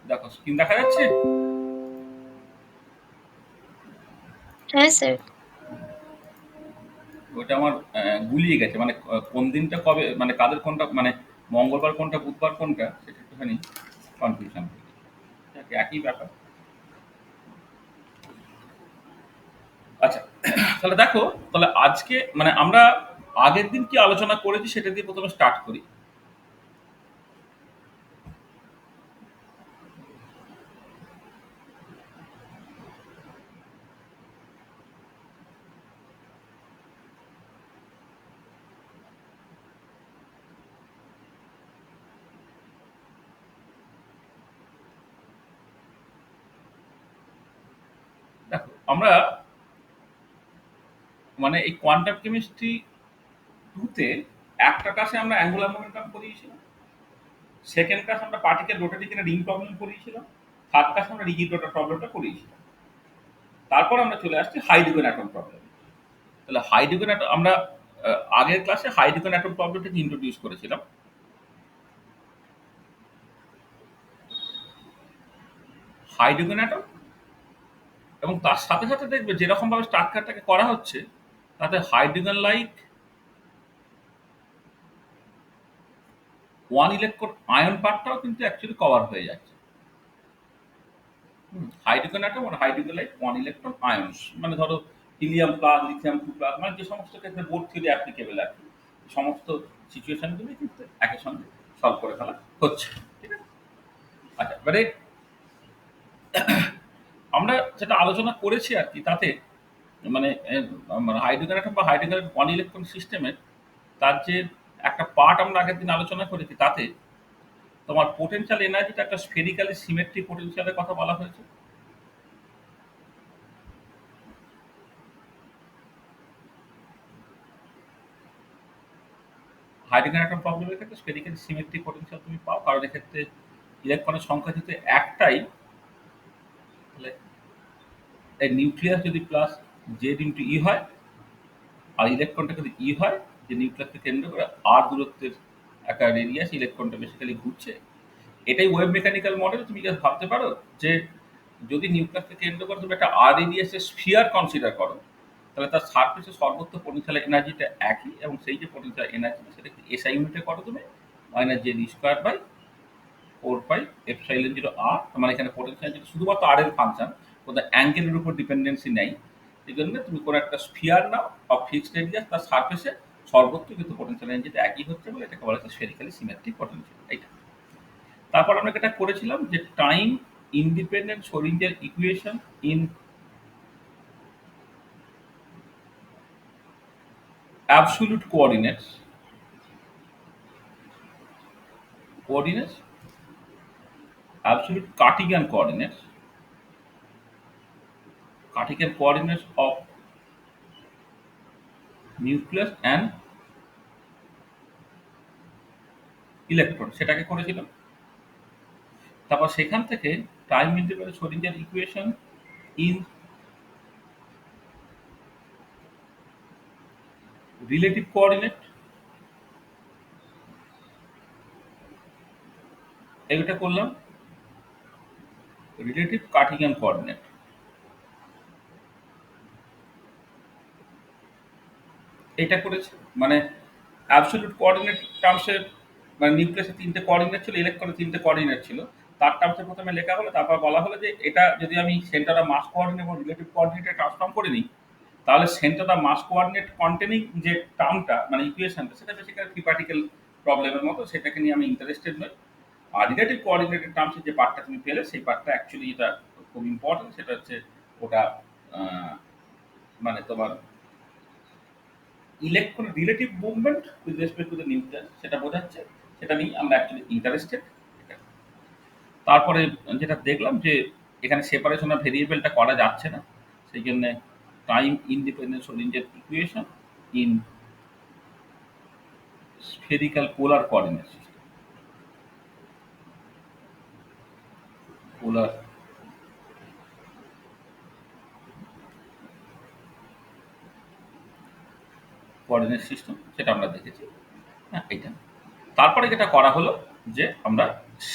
দেখো স্ক্রিন দেখা যাচ্ছে? হ্যাঁ স্যার। ওইটা আমার গুলিয়ে গেছে, মানে কোন দিনটা কবে, মানে কাদের কোনটা, মানে মঙ্গলবার কোনটা বুধবার কোনটা সেটা একটুখানি কনফিউশন হয়ে গেছে। একই ব্যাপার। আচ্ছা, তাহলে দেখো, তাহলে আজকে মানে আমরা আগের দিন কি আলোচনা করেছি সেটা দিয়ে প্রথমে স্টার্ট করি। দেখো আমরা মানে এই কোয়ান্টাম কেমিস্ট্রি 2 তে একটা ক্লাসে আমরা অ্যাঙ্গুলার মোমেন্টাম পড়িয়েছিলাম। সেকেন্ড ক্লাস আমরা পার্টিকেল রোটেটিং এর রিং প্রবলেম পড়িয়েছিলাম। থার্ড ক্লাস আমরা রিজিড রোটার প্রবলেমটা পড়িয়েছিলাম। তারপর আমরা চলে আসছি হাইড্রোজেন অ্যাটম প্রবলেম। তাহলে হাইড্রোজেন অ্যাটম আমরা আগের ক্লাসে হাইড্রোজেন অ্যাটম প্রবলেমটাকে ইন্ট্রোডিউস করেছিলাম। হাইড্রোজেন অ্যাটম এবং তার সাথে সাথে দেখবে যেরকম ভাবে স্ট্রাকচারটাকে করা হচ্ছে তাতে hydrogen like one electron ion পার্টটাও কিন্তু অ্যাকচুয়ালি কভার হয়ে যাচ্ছে। হাইড্রোজেন অ্যাটম আর hydrogen like one electron ions, মানে ধরো helium plus lithium two plus, মানে যে সমস্ত ক্ষেত্রে বোর থিওরি অ্যাপ্লিকেবল আর কি, সমস্ত সিচুয়েশনগুলি কিন্তু একই সঙ্গে সলভ করে ফেলা হচ্ছে। ঠিক আছে? আচ্ছা, এবারে আমরা যেটা আলোচনা করেছি আর কি তাতে মানে হাইড্রোজেন অ্যাটম বা হাইড্রোজেন ওয়ান ইলেকট্রন সিস্টেমের তার যে একটা পার্ট আমরা আগের দিন আলোচনা করেছি তাতে তোমার পোটেনশিয়াল এনার্জিটা একটা স্ফেরিক্যালি সিমেট্রিক পোটেনশিয়ালের কথা বলা হয়েছে। হাইড্রোজেন অ্যাটম প্রবলেমের ক্ষেত্রে স্ফেরিক্যালি সিমেট্রিক পোটেনশিয়াল তুমি পাও, কারণ এক্ষেত্রে ইলেকট্রনের সংখ্যা যেহেতু একটাই, তাহলে এই নিউক্লিয়াস যদি প্লাস জেড ইন্টু ই হয় আর ইলেকট্রনটা যদি ই হয়, যে নিউক্লিয়াসকে কেন্দ্র করে আর দূরত্বের একটা রেডিয়াস ইলেকট্রনটা বেসিক্যালি ঘুরছে, এটাই ওয়েভ মেকানিক্যাল মডেল। তুমি জাস্ট ভাবতে পারো যে যদি নিউক্লিয়াসকে কেন্দ্র করে তুমি একটা আর রেডিয়াসের স্ফিয়ার কনসিডার করো, তাহলে তার সারফেসে সর্বোচ্চ পোটেনশিয়াল এনার্জিটা একই, এবং সেই যে পোটেনশিয়াল এনার্জি সেটাকে এসআই ইউনিটে করো তুমি minus Z square by 4 pi epsilon 0 R, মানে এখানে পোটেনশিয়াল যেটা শুধুমাত্র আর এর ফাংশন, কোনো অ্যাঙ্গেলের উপর ডিপেন্ডেন্সি নেই। এই জন্য তুমি কোনো একটা sphere now of fixed radius, তার সারফেসে সর্বোচ্চ কিন্তু পোটেনশিয়াল এনার্জিটা একই হচ্ছে বলে এটাকে বলা হচ্ছে স্ফেরিক্যালি সিমেট্রিক পোটেনশিয়াল। এইটা তারপর আমরা এটা করেছিলাম যে time independent Schrodinger equation in absolute coordinates, absolute Cartesian coordinates of nucleus and electron সেটাকে করেছিলাম। তারপর সেখান থেকে time independent Schrodinger equation in relative coordinate, এইটা করলাম রিলেটিভ কার্টিসিয়ান কোঅর্ডিনেট। এটা করেছি মানে অ্যাবসলিউট কোঅর্ডিনেট টার্মসে, মানে নিউক্লিয়াসে 3টে কোঅর্ডিনেট ছিল, ইলেকট্রনে 3টে কোঅর্ডিনেট ছিল। তার টার্মসে প্রথমে লেখা হলো, তারপর বলা হলো যে এটা যদি আমি সেন্টার অফ মাস কোঅর্ডিনেট এবং রিলেটিভ কোঅর্ডিনেটে ট্রান্সফর্ম করে নিই, তাহলে centre of mass coordinate containing যে টার্মটা মানে ইকুয়েশনটা সেটা বেসিক্যালি ফ্রি পার্টিকেল প্রবলেমের মতো, সেটাকে নিয়ে আমি ইন্টারেস্টেড নই। আর রিলেটিভ কোঅর্ডিনেটের টার্মসে যে পার্টটা তুমি পেলে সেই পার্টটা অ্যাকচুয়ালি এটা খুব ইম্পর্টেন্ট, সেটা হচ্ছে ওটা মানে তোমার electron relative movement with respect to the nucleus সেটা বোঝাচ্ছে, সেটা নিয়ে আমরা অ্যাকচুয়ালি ইন্টারেস্টেড। তারপরে যেটা দেখলাম যে এখানে সেপারেশন অফ ভেরিয়েবলটা করা যাচ্ছে না, সেই জন্য time independent Schrodinger equation in spherical polar coordinate system, polar coordinate system সেটা আমরা দেখেছি। হ্যাঁ, এইটা। তারপরে যেটা করা হলো যে আমরা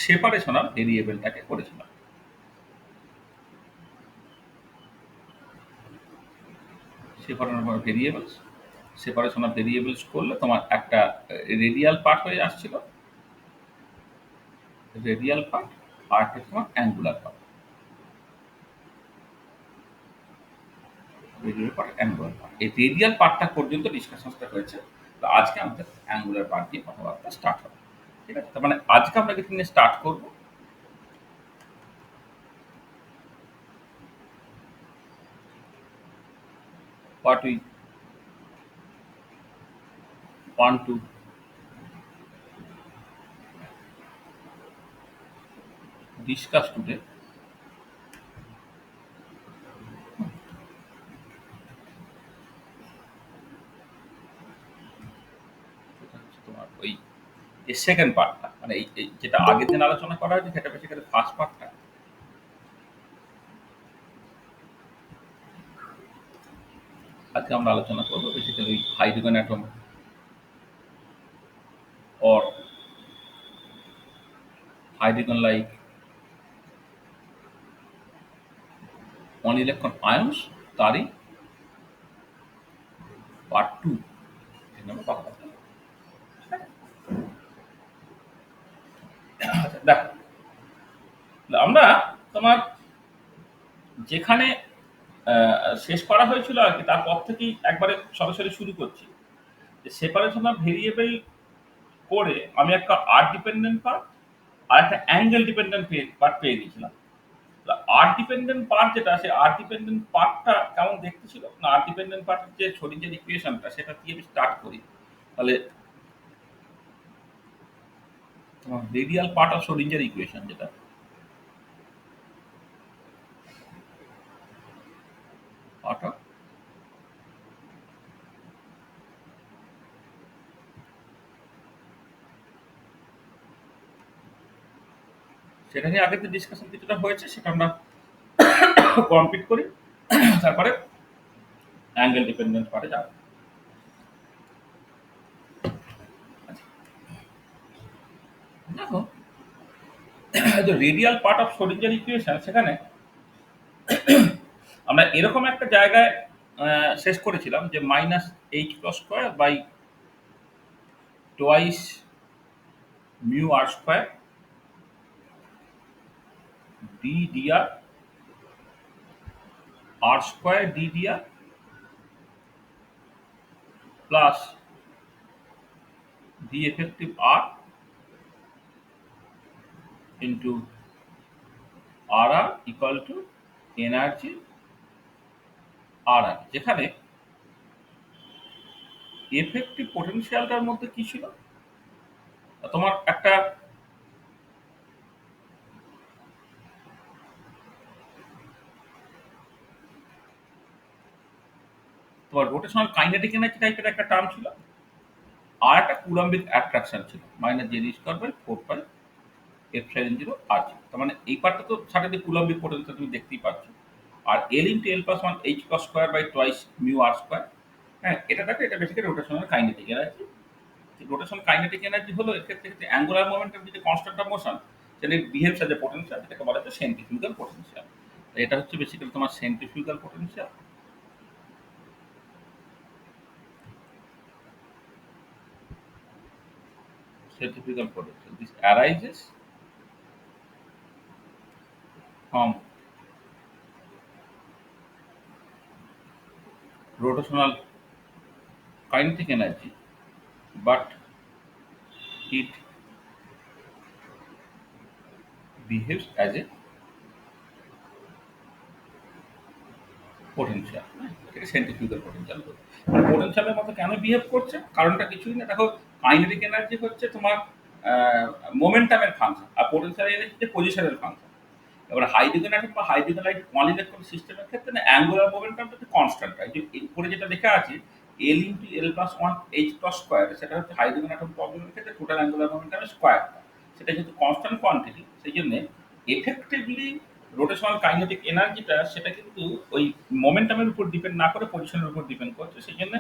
সেপারেশন অফ ভেরিয়েবলটাকে করেছিলাম। সেপারেশন অফ ভেরিয়েবলস করলে তোমার একটা রেডিয়াল পার্ট হয়ে আসছিল, রেডিয়াল পার্ট, আর একটা তোমার angular part, radial part, angular part. এই রেডিয়াল পার্টটা পর্যন্ত ডিসকাশনটা হয়েছে। তো আজকে আমাদের অ্যাঙ্গুলার পার্ট নিয়ে কথাবার্তা স্টার্ট হবে। ঠিক আছে? তার মানে আজকে আমরা যেটা নিয়ে স্টার্ট করবো, what we want to discuss today, সেটা হচ্ছে তোমার ওই সেকেন্ড পার্টটা, মানে এই যেটা আগের দিন আলোচনা করা হয়েছে সেটা বেসিক্যালি ফার্স্ট পার্টটা। আজকে আমরা আলোচনা করবো বেসিক্যালি ওই hydrogen atom or hydrogen like one electron ions, তারই পার্ট টু আমরা কথা বলবো। আচ্ছা, দেখো, আমরা তোমার যেখানে শেষ করা হয়েছিল আর কি, তারপর থেকেই একবারে সরাসরি শুরু করছি। সেপারেশন অফ ভেরিয়েবল করে আমি একটা আর ডিপেন্ডেন্ট পার্ট আর একটা অ্যাঙ্গেল ডিপেন্ডেন্ট পার্ট পেয়ে গেছিলাম। আর ডিপেন্ডেন্ট পার্ট যেটা, সেই আর ডিপেন্ডেন্ট পার্টটা কেমন দেখতে ছিল না, আর ডিপেন্ডেন্ট পার্টের যে শোডিঞ্জার ইকুয়েশনটা সেটা দিয়ে আমি স্টার্ট করি। তাহলে তোমার radial part of Schrodinger equation যেটা, পার্ট অফ সেটা নিয়ে আগের যে ডিসকাশন কিছুটা হয়েছে সেটা আমরা কমপ্লিট করি, তারপরে অ্যাঙ্গেল ডিপেন্ডেন্ট পার্টে যাবো। দেখো, radial part of Schrodinger equation, সেখানে আমরা এরকম একটা জায়গায় শেষ করেছিলাম যে minus H plus square by twice mu R square D DR R square D DR plus D effective R into R R equal to energy R R, যেখানে effective পোটেনশিয়ালটার মধ্যে কি ছিল, তোমার একটা তোমার রোটেশনাল কাইনেটিক এনার্জি টাইপের একটা term ছিল, আর একটা কুলম্বিক অ্যাট্রাকশন ছিল minus Z square by 4 pi epsilon 0 R ছিল। তার মানে এই পার্টটা তো সাথে যে কুলম্বিক পোটেনশিয়াল তুমি দেখতেই পাচ্ছ। আর L into L plus one H plus square by twice mu R square. হ্যাঁ, এটা দেখো, এটা basically rotational kinetic energy. Rotational kinetic energy হলো এক্ষেত্রে অ্যাঙ্গুলার মোমেন্টাম যে কনস্ট্যান্ট অফ মোশন, সেটা বিহেভস অ্যাজ এ পোটেনশিয়াল, যেটাকে বলা হচ্ছে সেন্ট্রিফিউগাল পোটেনশিয়াল। এটা হচ্ছে বেসিক্যালি তোমার centrifugal potential. Centrifugal potential. This arises from rotational kinetic energy, but it behaves as a potential. এটাকে সেন্ট্রিফিউগাল পোটেনশিয়াল বলে। পোটেনশিয়ালের মতো কেন বিহেভ করছে, কারণটা কিছুই না। দেখো, কাইনেটিক এনার্জি হচ্ছে তোমার মোমেন্টামের ফাংশন, আর পোটেনশিয়াল এনার্জি হচ্ছে পজিশনের ফাংশন। এবার হাইড্রোজেন অ্যাটম বা হাইড্রোজেন লাইট ওয়ান ইলেকট্রন সিস্টেমের ক্ষেত্রে না, অ্যাঙ্গুলার মোমেন্টামটা হচ্ছে কনস্ট্যান্ট। এই যে উপরে যেটা লেখা আছে এল ইন্টু এল plus one H plus square, সেটা হচ্ছে হাইড্রোজেন অ্যাটম প্রবলেমের ক্ষেত্রে টোটাল অ্যাঙ্গুলার মোমেন্টামের স্কোয়ারটা। সেটা যেহেতু কনস্ট্যান্ট কোয়ান্টিটি, সেই জন্য এফেক্টিভলি রোটেশনাল কাইনেটিক এনার্জিটা সেটা কিন্তু ওই মোমেন্টামের উপর ডিপেন্ড না করে পজিশনের উপর ডিপেন্ড করছে। সেই জন্য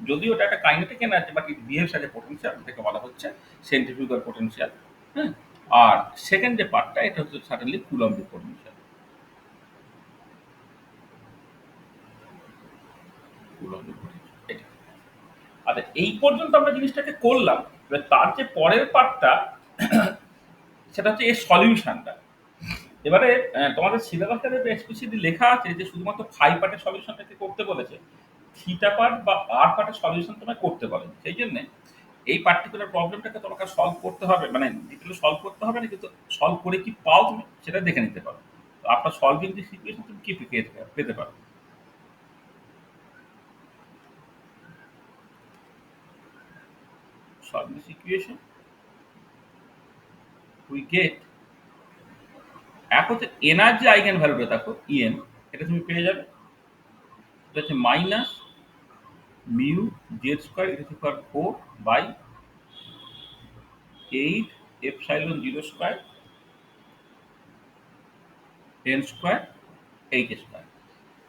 যদিও ওটা একটা kinetic energy, but it behaves as a potential, এটাকে বলা হচ্ছে সেন্ট্রিফিউগাল পোটেনশিয়াল। হ্যাঁ, আর সেকেন্ড যে পার্টটা, এটা হচ্ছে সাডেনলি কুলম্বিক পোটেনশিয়াল। আচ্ছা, এই পর্যন্ত আমরা জিনিসটাকে করলাম। এবার তার যে পরের পার্টটা সেটা হচ্ছে এর সলিউশনটা। এবারে তোমাদের সিলেবাসে এক্সপ্লিসিটলি লেখা আছে যে শুধুমাত্র ফাই পার্টের সলিউশনটাকে করতে বলেছে। থিটা পার্ট বা আর পার্টের সলিউশন তোমায় করতে বলেন। সেই জন্যে এই পার্টিকুলার প্রবলেমটাকে তোমাকে সলভ করতে হবে, মানে ডিটেলে সলভ করতে হবে না, কিন্তু সলভ করে কি পাও তুমি সেটা দেখে নিতে পারো। তো আপনার সলভিং যে সিচুয়েশন তুমি কি পেতে পারো। সলভিং সিচুয়েশন উই গেট, এক হচ্ছে এনার্জি আইগেন ভ্যালুটা দেখো ইএন, এটা তুমি পেয়ে যাবে। এটা হচ্ছে মাইনাস মিউ জেড স্কোয়ার এটা হচ্ছে 4/8 epsilon zero square N square H square.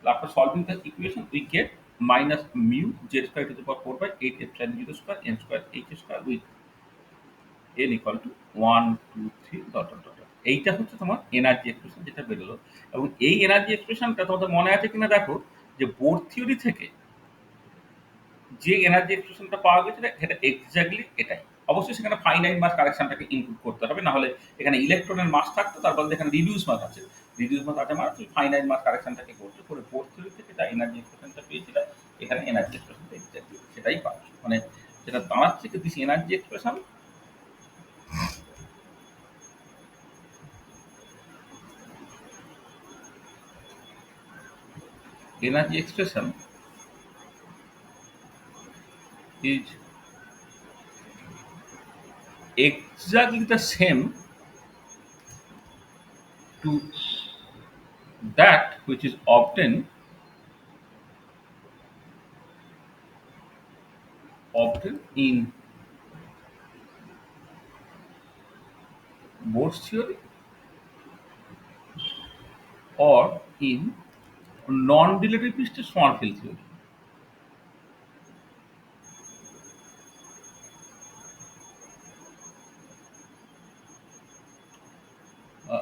After solving the equation, we get minus mu z square to the power 4/8 epsilon 0 square n square h square with n equal to 1 2 3 dot dot dot. এইটা হচ্ছে তোমার energy expression যেটা বেরোলো। এবং এই energy এক্সপ্রেশনটা তোমাদের মনে আছে কিনা দেখো, যে বোর থিওরি থেকে যে এনার্জি এক্সপ্রেশনটা পাওয়া গেছে সেটা এক্স্যাক্টলি এটাই। অবশ্যই সেখানে ফাইনাইট মাস কারেকশনটাকে ইনক্লুড করতে হবে, না হলে এখানে ইলেকট্রনের মাস থাকতো, তার বদলে এখানে রিডিউস মাস আছে। রিডিউস মাস আছে মানে তুমি ফাইনাইট মাস কারেকশনটাকে করছো করে বোর থিওরি থেকে যা এনার্জি এক্সপ্রেশনটা পেয়েছিলে এখানে এনার্জি এক্সপ্রেশনটা এক্স্যাক্টলি সেটাই পাচ্ছ। মানে যেটা দাঁড়াচ্ছে কি this energy expression energy expression is exactly the same to that which is obtained in Bohr's theory or in non-relativistic small field theory.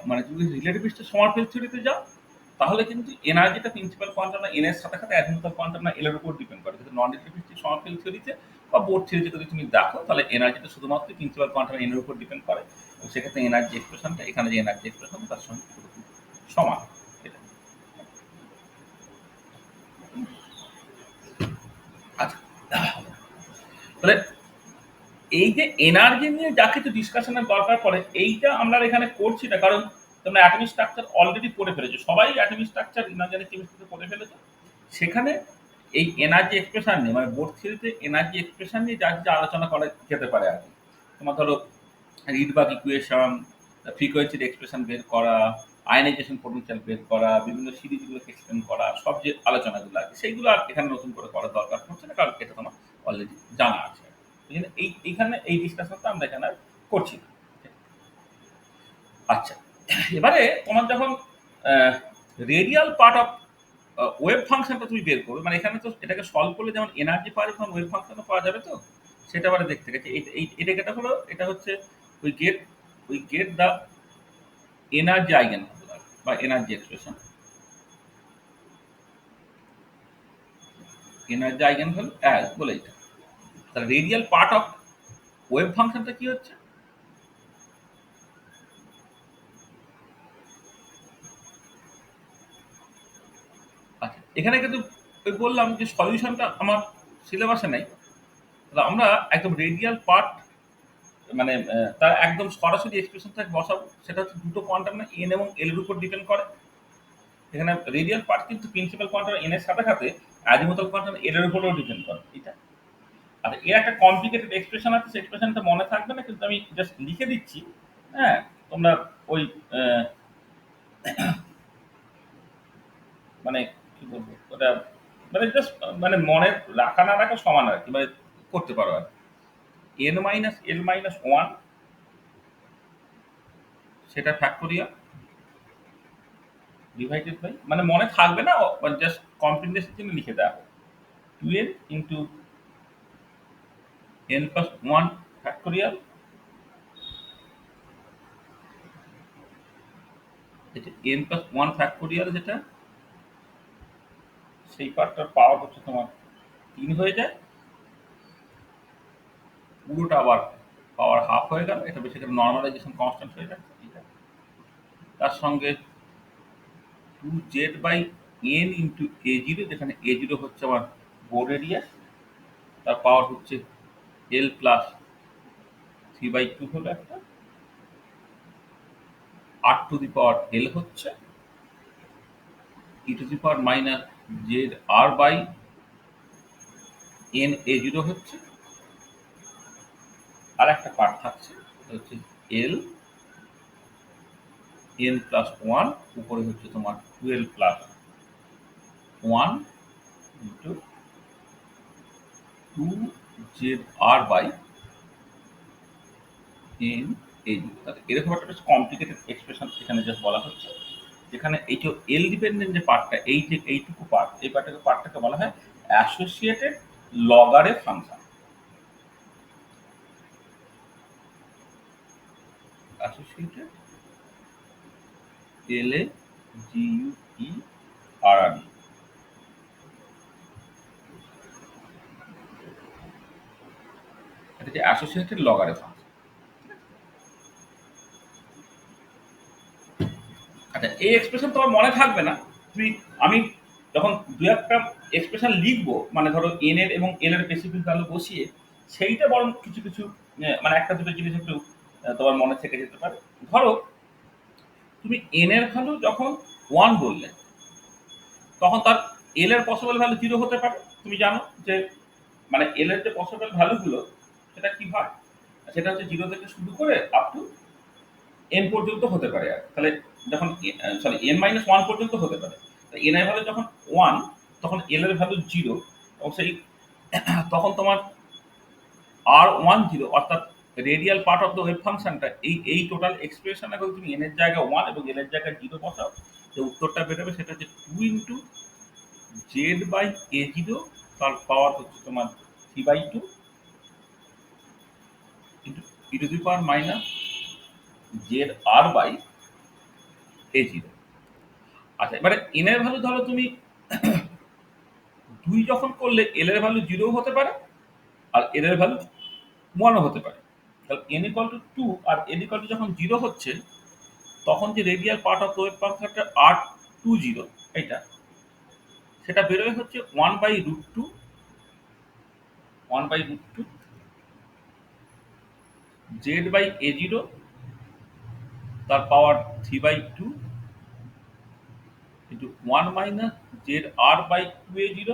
মানে যদি রিলেটিভিস্টিক স্মল ফিল্ড থিওরিতে যাও তাহলে কিন্তু এনার্জিটা প্রিন্সিপাল কোয়ান্টাম না এন এর সাথে সাথে অ্যাজিমুথাল কোয়ান্টাম না এল এর উপর ডিপেন্ড করে। কিন্তু নন রিলেটিভিস্টিক স্মল ফিল্ড থিওরিতে বা বোর থিওরিতে যদি তুমি দেখো তাহলে এনার্জিটা শুধুমাত্র প্রিন্সিপাল কোয়ান্টাম এন এর উপর ডিপেন্ড করে, এবং সেক্ষেত্রে এনার্জি এক্সপ্রেশনটা এখানে যে এনার্জি এক্সপ্রেশন তার সঙ্গে পুরোপুরি সমান। এটা আচ্ছা, তাহলে এই যে এনার্জি নিয়ে যা কিছু ডিসকাশনের দরকার পড়ে এইটা আমরা এখানে করছি না, কারণ তোমরা অ্যাটমিক স্ট্রাকচার অলরেডি পড়ে ফেলেছো, সবাই অ্যাটমিক স্ট্রাকচার ইনঅর্গানিক কেমিস্ট্রিতে পড়ে ফেলেছো। সেখানে এই এনার্জি এক্সপ্রেশন নিয়ে মানে বোর থিওরিতে এনার্জি এক্সপ্রেশন নিয়ে যা যা আলোচনা করা যেতে পারে আর কি। তোমার ধরো রিডবার্গ ইকুয়েশন, ফ্রিকোয়েন্সির এক্সপ্রেশন বের করা, আয়নাইজেশন পোটেনশিয়াল বের করা, বিভিন্ন সিরিজগুলোকে এক্সপ্লেন করা, সব যে আলোচনাগুলো আছে সেইগুলো আর এখানে নতুন করে করার দরকার পড়ছে না, কারণ এটা তোমার অলরেডি জানা আছে। এইখানে এই ডিসকাশনটা আমরা এখানে আর করছি না। আচ্ছা, এবারে তোমার যখন রেডিয়াল পার্ট অফ ওয়েভ ফাংশনটা তুমি বের করবে, মানে এখানে তো এটাকে সলভ করলে যেমন এনার্জি পাওয়া যাবে তখন ওয়েভ ফাংশনও পাওয়া যাবে, তো সেটা আবার দেখতে গেছে এটা এটা হলো এটা হচ্ছে we get the energy eigen বা energy expression. Energy eigen value as বলে এটা। তাহলে রেডিয়াল পার্ট অফ ওয়েভ ফাংশনটা কি হচ্ছে, আচ্ছা এখানে কিন্তু ওই বললাম যে সলিউশনটা আমার সিলেবাসে নেই। তাহলে আমরা একদম রেডিয়াল পার্ট মানে তার একদম সরাসরি এক্সপ্রেশনটাকে বসাবো। সেটা হচ্ছে দুটো কোয়ান্টাম না এন এবং এল এর উপর ডিপেন্ড করে। এখানে রেডিয়াল পার্ট কিন্তু প্রিন্সিপাল কোয়ান্টাম এন এর সাথে সাথে অ্যাজিমুথাল কোয়ান্টাম এল এর উপরেও ডিপেন্ড করে এটা। আর এর একটা কমপ্লিকেটেড এক্সপ্রেশন আছে, সেই এক্সপ্রেশনটা মনে থাকবে না, কিন্তু আমি জাস্ট লিখে দিচ্ছি। হ্যাঁ, তোমরা ওই মানে কি বলবো ওটা, মানে জাস্ট মানে মনে রাখা না রাখা সমান আর কি, মানে করতে পারো আর N minus L minus one সেটা ফ্যাক্টোরিয়াল ডিভাইডেড বাই, মানে মনে থাকবে না, জাস্ট কমপ্লিটনেসের জন্য লিখে দেওয়া হবে 2n into n plus one factorial, এটা n প্লাস ওয়ান ফ্যাক্টোরিয়াল যেটা সেই পার্টটার পাওয়ার হচ্ছে তোমার 3 হয়ে যায়, পুরোটা আবার পাওয়ার হাফ হয়ে গেল, এটা বেশি নর্মালাইজেশন কনস্ট্যান্ট হয়ে যাচ্ছে, ঠিক আছে। তার সঙ্গে 2z/n ইন্টু a0, যেখানে a0 হচ্ছে আমার বোর এরিয়া, তার পাওয়ার হচ্ছে l প্লাস 3/2 হলো একটা, r two the power l হচ্ছে e to the power minus zr/n a0 হচ্ছে, আর একটা পার্ট থাকছে হচ্ছে l n প্লাস 1, উপরে হচ্ছে তোমার 12 প্লাস 1 ইন্টু 2zr/n a0। এরকম একটা বেশ কমপ্লিকেটেড এক্সপ্রেশন এখানে জাস্ট বলা হচ্ছে, যেখানে এই যে এল ডিপেন্ডেন্ট যে পার্টটা, এই যে এইটুকু পার্ট, এই পার্টটাকে বলা হয় অ্যাসোসিয়েটেড লগারে ফাংশন। অ্যাসোসিয়েটেড LAGUERE, এটা যে অ্যাসোসিয়েটেড লগারে ফাংশন। আচ্ছা, এই এক্সপ্রেশন তোমার মনে থাকবে না, তুমি আমি যখন দু একটা এক্সপ্রেশন লিখবো, মানে ধরো এন এর এবং এল এর স্পেসিফিক ভ্যালু বসিয়ে, সেইটা বরং কিছু কিছু মানে একটা দুটো জিনিস একটু তোমার মনে থেকে যেতে পারে। ধরো তুমি এন এর ভ্যালু যখন 1 বললে, তখন তার এল এর পসিবল ভ্যালু 0 হতে পারে। তুমি জানো যে মানে এল এর যে পসিবল ভ্যালুগুলো সেটা কি হয়, সেটা হচ্ছে 0 থেকে শুরু করে আপ টু এন পর্যন্ত হতে পারে। আর তাহলে যখন সরি n-1 পর্যন্ত হতে পারে, এন এর ভ্যালু যখন 1, তখন এল এর ভ্যালু 0, এবং সেই তখন তোমার r10, অর্থাৎ radial part of the wave ফাংশনটা, এই টোটাল এক্সপ্রেশনে যদি তুমি এন এর জায়গায় 1 এবং এল এর জায়গায় 0 বসাও, যে উত্তরটা বেরোবে সেটা হচ্ছে 2 ইন্টু z/a0, তার পাওয়ার হচ্ছে তোমার 3/2 into e to the power minus zr/a0। আচ্ছা, এবারে এন এর ভ্যালু ধরো তুমি 2 যখন করলে এল এর ভ্যালু 0 হতে পারে, আর এল এর ভ্যালু 1 হতে পারে। তাহলে n ইকুয়াল টু 2 আর l ইকুয়াল টু যখন 0 হচ্ছে, তখন যে radial part of the wave ফাংশনটা r20, এটা সেটা বেরোয় হচ্ছে 1/√2 z/a0, তার পাওয়ার 3/2 ইন্টু 1 মাইনাস zr/2a0,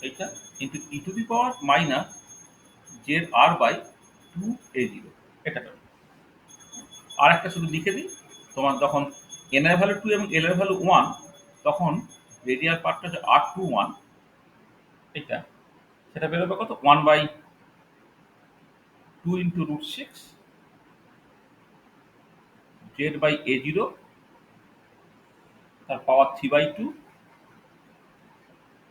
এইটা into e to the power minus zr/2a0। এটা আর একটা শুধু লিখে দিই, তোমার যখন n এর ভ্যালু 2 এবং l এর ভ্যালু 1, তখন রেডিয়াল পার্টটা হচ্ছে r21, এটা সেটা বেরোবে কত, 1/2 ইন্টু √6 z/a0, তার power 3/2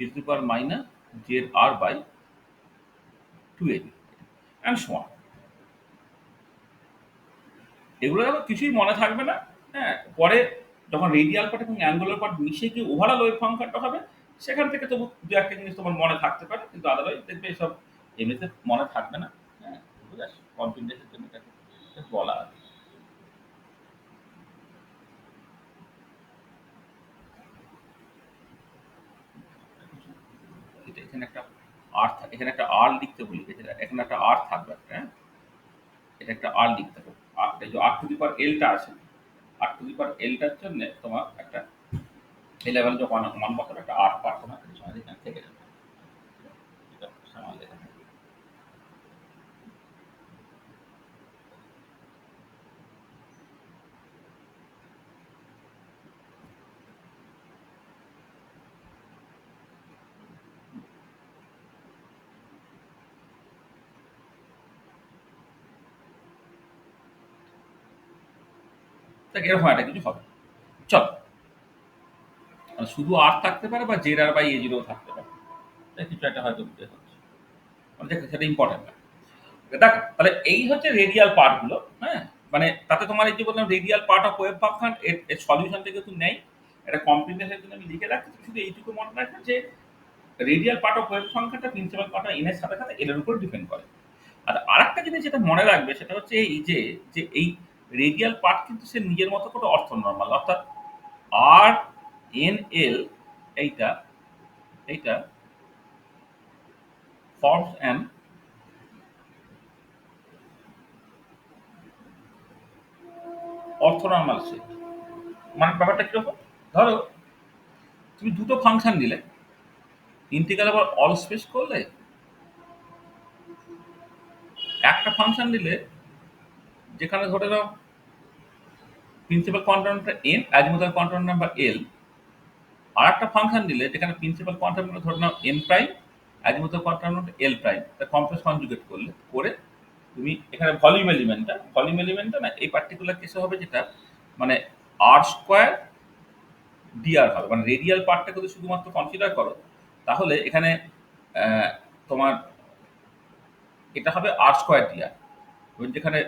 is to power minus zr/2a0 and so on। এগুলো আবার কিছুই মনে থাকবে না, হ্যাঁ। পরে যখন রেডিয়াল পার্ট এবং অ্যাঙ্গুলার পার্ট মিশে গিয়ে ওভারঅল ওয়েভ ফাংশনটা হবে, সেখান থেকে তবু দু একটা জিনিস তোমার মনে থাকতে পারে, কিন্তু আদারওয়াইজ দেখবে এসব এমনিতে মনে থাকবে না, হ্যাঁ। বুঝে আসছে কনফিডেন্সের জন্য এটাকে বলা আছে। এখানে একটা আর থাকে, এখানে একটা আর লিখতে বলি, এখানে একটা আর থাকবে একটা, হ্যাঁ। এটা একটা আর লিখতে হবে, আর এই যে আর টু দি পাওয়ার এলটা আছে, আর টু দি পাওয়ার এলটার জন্য তোমার একটা এই লেভেল যখন মান বসাবে, একটা আর পার্সোনাল সময় এখানে থেকে যাবে, এটা সমান লেখা থাকবে। দেখ এরকম একটা কিছু হবে। চল, শুধু আর থাকতে পারে বা z r by a zero থাকতে পারে, কিছু একটা হয়তো উদ্দেশ্য হচ্ছে, দেখ সেটা ইম্পর্টেন্ট না। দেখ তাহলে এই হচ্ছে রেডিয়াল পার্ট গুলো, হ্যাঁ। মানে তাতে তোমার এই যে বললাম radial part of wave function, এর সলিউশনটা কিন্তু নেই, এটা কমপ্লিটনেসের জন্য আমি লিখে রাখছি। শুধু এইটুকু মনে রাখবে যে রেডিয়াল পার্ট অফ ওয়েভ সংখ্যাটা প্রিন্সিপাল পার্ট অফ এন এর সাথে সাথে এল এর উপর ডিপেন্ড করে। আর আরেকটা জিনিস যেটা মনে রাখবে সেটা হচ্ছে এই যে যে এই রেডিয়াল পার্ট কিন্তু সে নিজের মতো করে অর্থ নর্মাল, অর্থাৎ আর এন এল এইটা এইটা ফর্মস অ্যান অর্থনর্মাল সেট। মানে ব্যাপারটা কিরকম, ধরো তুমি দুটো ফাংশন নিলে, ইন্টিগ্রাল আবার অল স্পেস করলে, একটা ফাংশন নিলে যেখানে ধরে নাও principal quantum N, azimuthal quantum number L, আর একটা ফাংশন দিলে যেখানে প্রিন্সিপাল কোয়ান্টাম নাম্বার ধরে নাও N prime, azimuthal quantum number L prime, তা কমপ্লেক্স কনজুগেট করলে করে তুমি এখানে ভলিউম এলিমেন্টটা না এই পার্টিকুলার কেসে হবে যেটা মানে আর স্কোয়ার ডিআর হবে, মানে রেডিয়াল পার্টটা যদি শুধুমাত্র কনসিডার করো তাহলে এখানে তোমার এটা হবে আর স্কোয়ার ডিআর, এবং যেখানে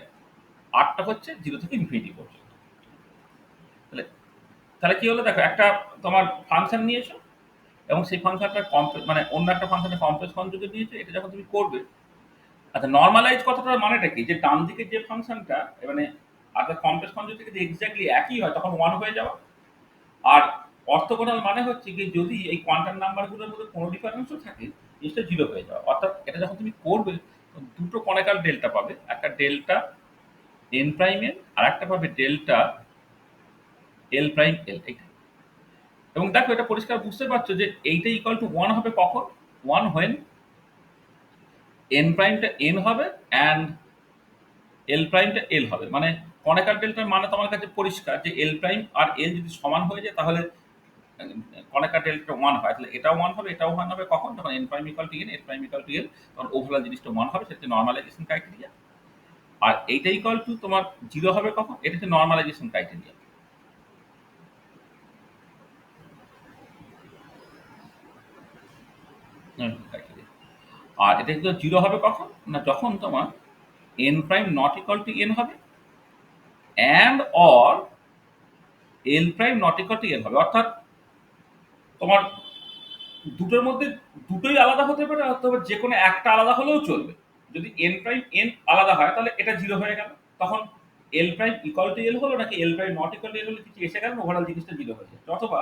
আরটা হচ্ছে জিরো থেকে ইনফিনিটি পর্যন্ত। তাহলে তাহলে কি হলো দেখো, একটা তোমার ফাংশন নিয়েছো এবং সেই ফাংশনটা মানে অন্য একটা ফাংশনের কমপ্লেক্স কনজুগেট দিয়েছো, এটা যখন তুমি করবে, আচ্ছা নরমালাইজ কথাটার মানেটা কি, যে ডান দিকে যে ফাংশনটা মানে আর তার কমপ্লেক্স কনজুগেট থেকে এক্স্যাক্টলি একই হয় তখন ওয়ান হয়ে যাওয়া। আর অর্থগোনাল মানে হচ্ছে কি, যদি এই কোয়ান্টাম নাম্বারগুলোর মধ্যে কোনো ডিফারেন্সও থাকে জিনিসটা জিরো হয়ে যাওয়া। অর্থাৎ এটা যখন তুমি করবে দুটো কনিক্যাল ডেল্টা পাবে, একটা ডেল্টা এন প্রাইম এন আর একটা পাবে ডেল্টা এল প্রাইম এল, এইটা। এবং দেখো এটা পরিষ্কার বুঝতে পারছো যে এইটা ইকুয়াল টু ওয়ান হবে কখন, ওয়ান হোয়েন এন প্রাইমটা এন হবে অ্যান্ড এল প্রাইমটা এল হবে। মানে কনিক্যাল ডেল্টার মানে তোমার কাছে পরিষ্কার যে এল প্রাইম আর এল যদি সমান হয়ে যায় তাহলে কনিক্যাল ডেল্টা ওয়ান হয়, তাহলে এটাও ওয়ান হবে এটাও ওয়ান হবে কখন, যখন N prime equal to N L prime equal to L, তখন ওভারঅল জিনিসটা ওয়ান হবে, সেটা নর্মালাইজেশন ক্রাইটেরিয়া। আর এইটা ইকুয়াল টু তোমার জিরো হবে কখন, এটা হচ্ছে নর্মালাইজেশন ক্রাইটেরিয়া। আর এটা কিন্তু জিরো হবে কখন না, যখন তোমার N prime not equal to N হবে and or L prime not equal to N হবে। অর্থাৎ তোমার দুটোর মধ্যে দুটোই আলাদা হতে পারে, অথবা যে কোনো একটা আলাদা হলেও চলবে। যদি এন প্রাইম এন আলাদা হয় তাহলে এটা জিরো হয়ে গেল, তখন এল প্রাইম ইকুয়াল টু এল হলো নাকি এল প্রাইম নট ইকুয়াল টু এল হলো কিছু এসে গেল, ওভারঅল জিনিসটা জিরো হয়ে যাচ্ছে। অথবা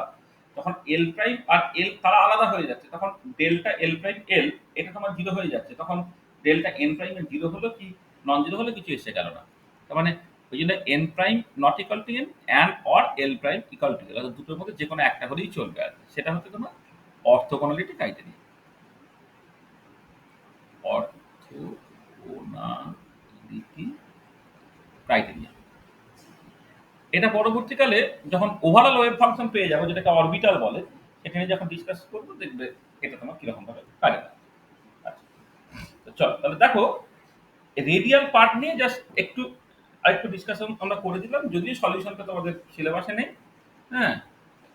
তখন এল প্রাইম আর এল তারা আলাদা হয়ে যাচ্ছে, তখন ডেল্টা এল প্রাইম এল এটা তোমার জিরো হয়ে যাচ্ছে, তখন ডেল্টা এন প্রাইম এর জিরো হলো কি নন জিরো হলো কিছু এসে গেল না। তার মানে ওই জন্য n prime not equal to n and or L prime equal to l, অর্থাৎ দুটোর মধ্যে যে কোনো একটা হলেই চলবে। আর সেটা হচ্ছে তোমার অর্থোগোনালিটি ক্রাইটেরিয়া। অর্থোগোনালিটি ক্রাইটেরিয়া এটা পরবর্তীকালে যখন ওভারঅল ওয়েভ ফাংশন পেয়ে যাবো, যেটাকে অরবিটাল বলে, সেখানে যখন ডিসকাস করবো দেখবে এটা তোমার কিরকম ভাবে কাজে লাগে। আচ্ছা, তো চলো তাহলে দেখো রেডিয়াল পার্ট নিয়ে জাস্ট একটু আরেকটু ডিসকাশন আমরা করে দিলাম, যদিও সলিউশনটা তোমাদের সিলেবাসে নেই। হ্যাঁ,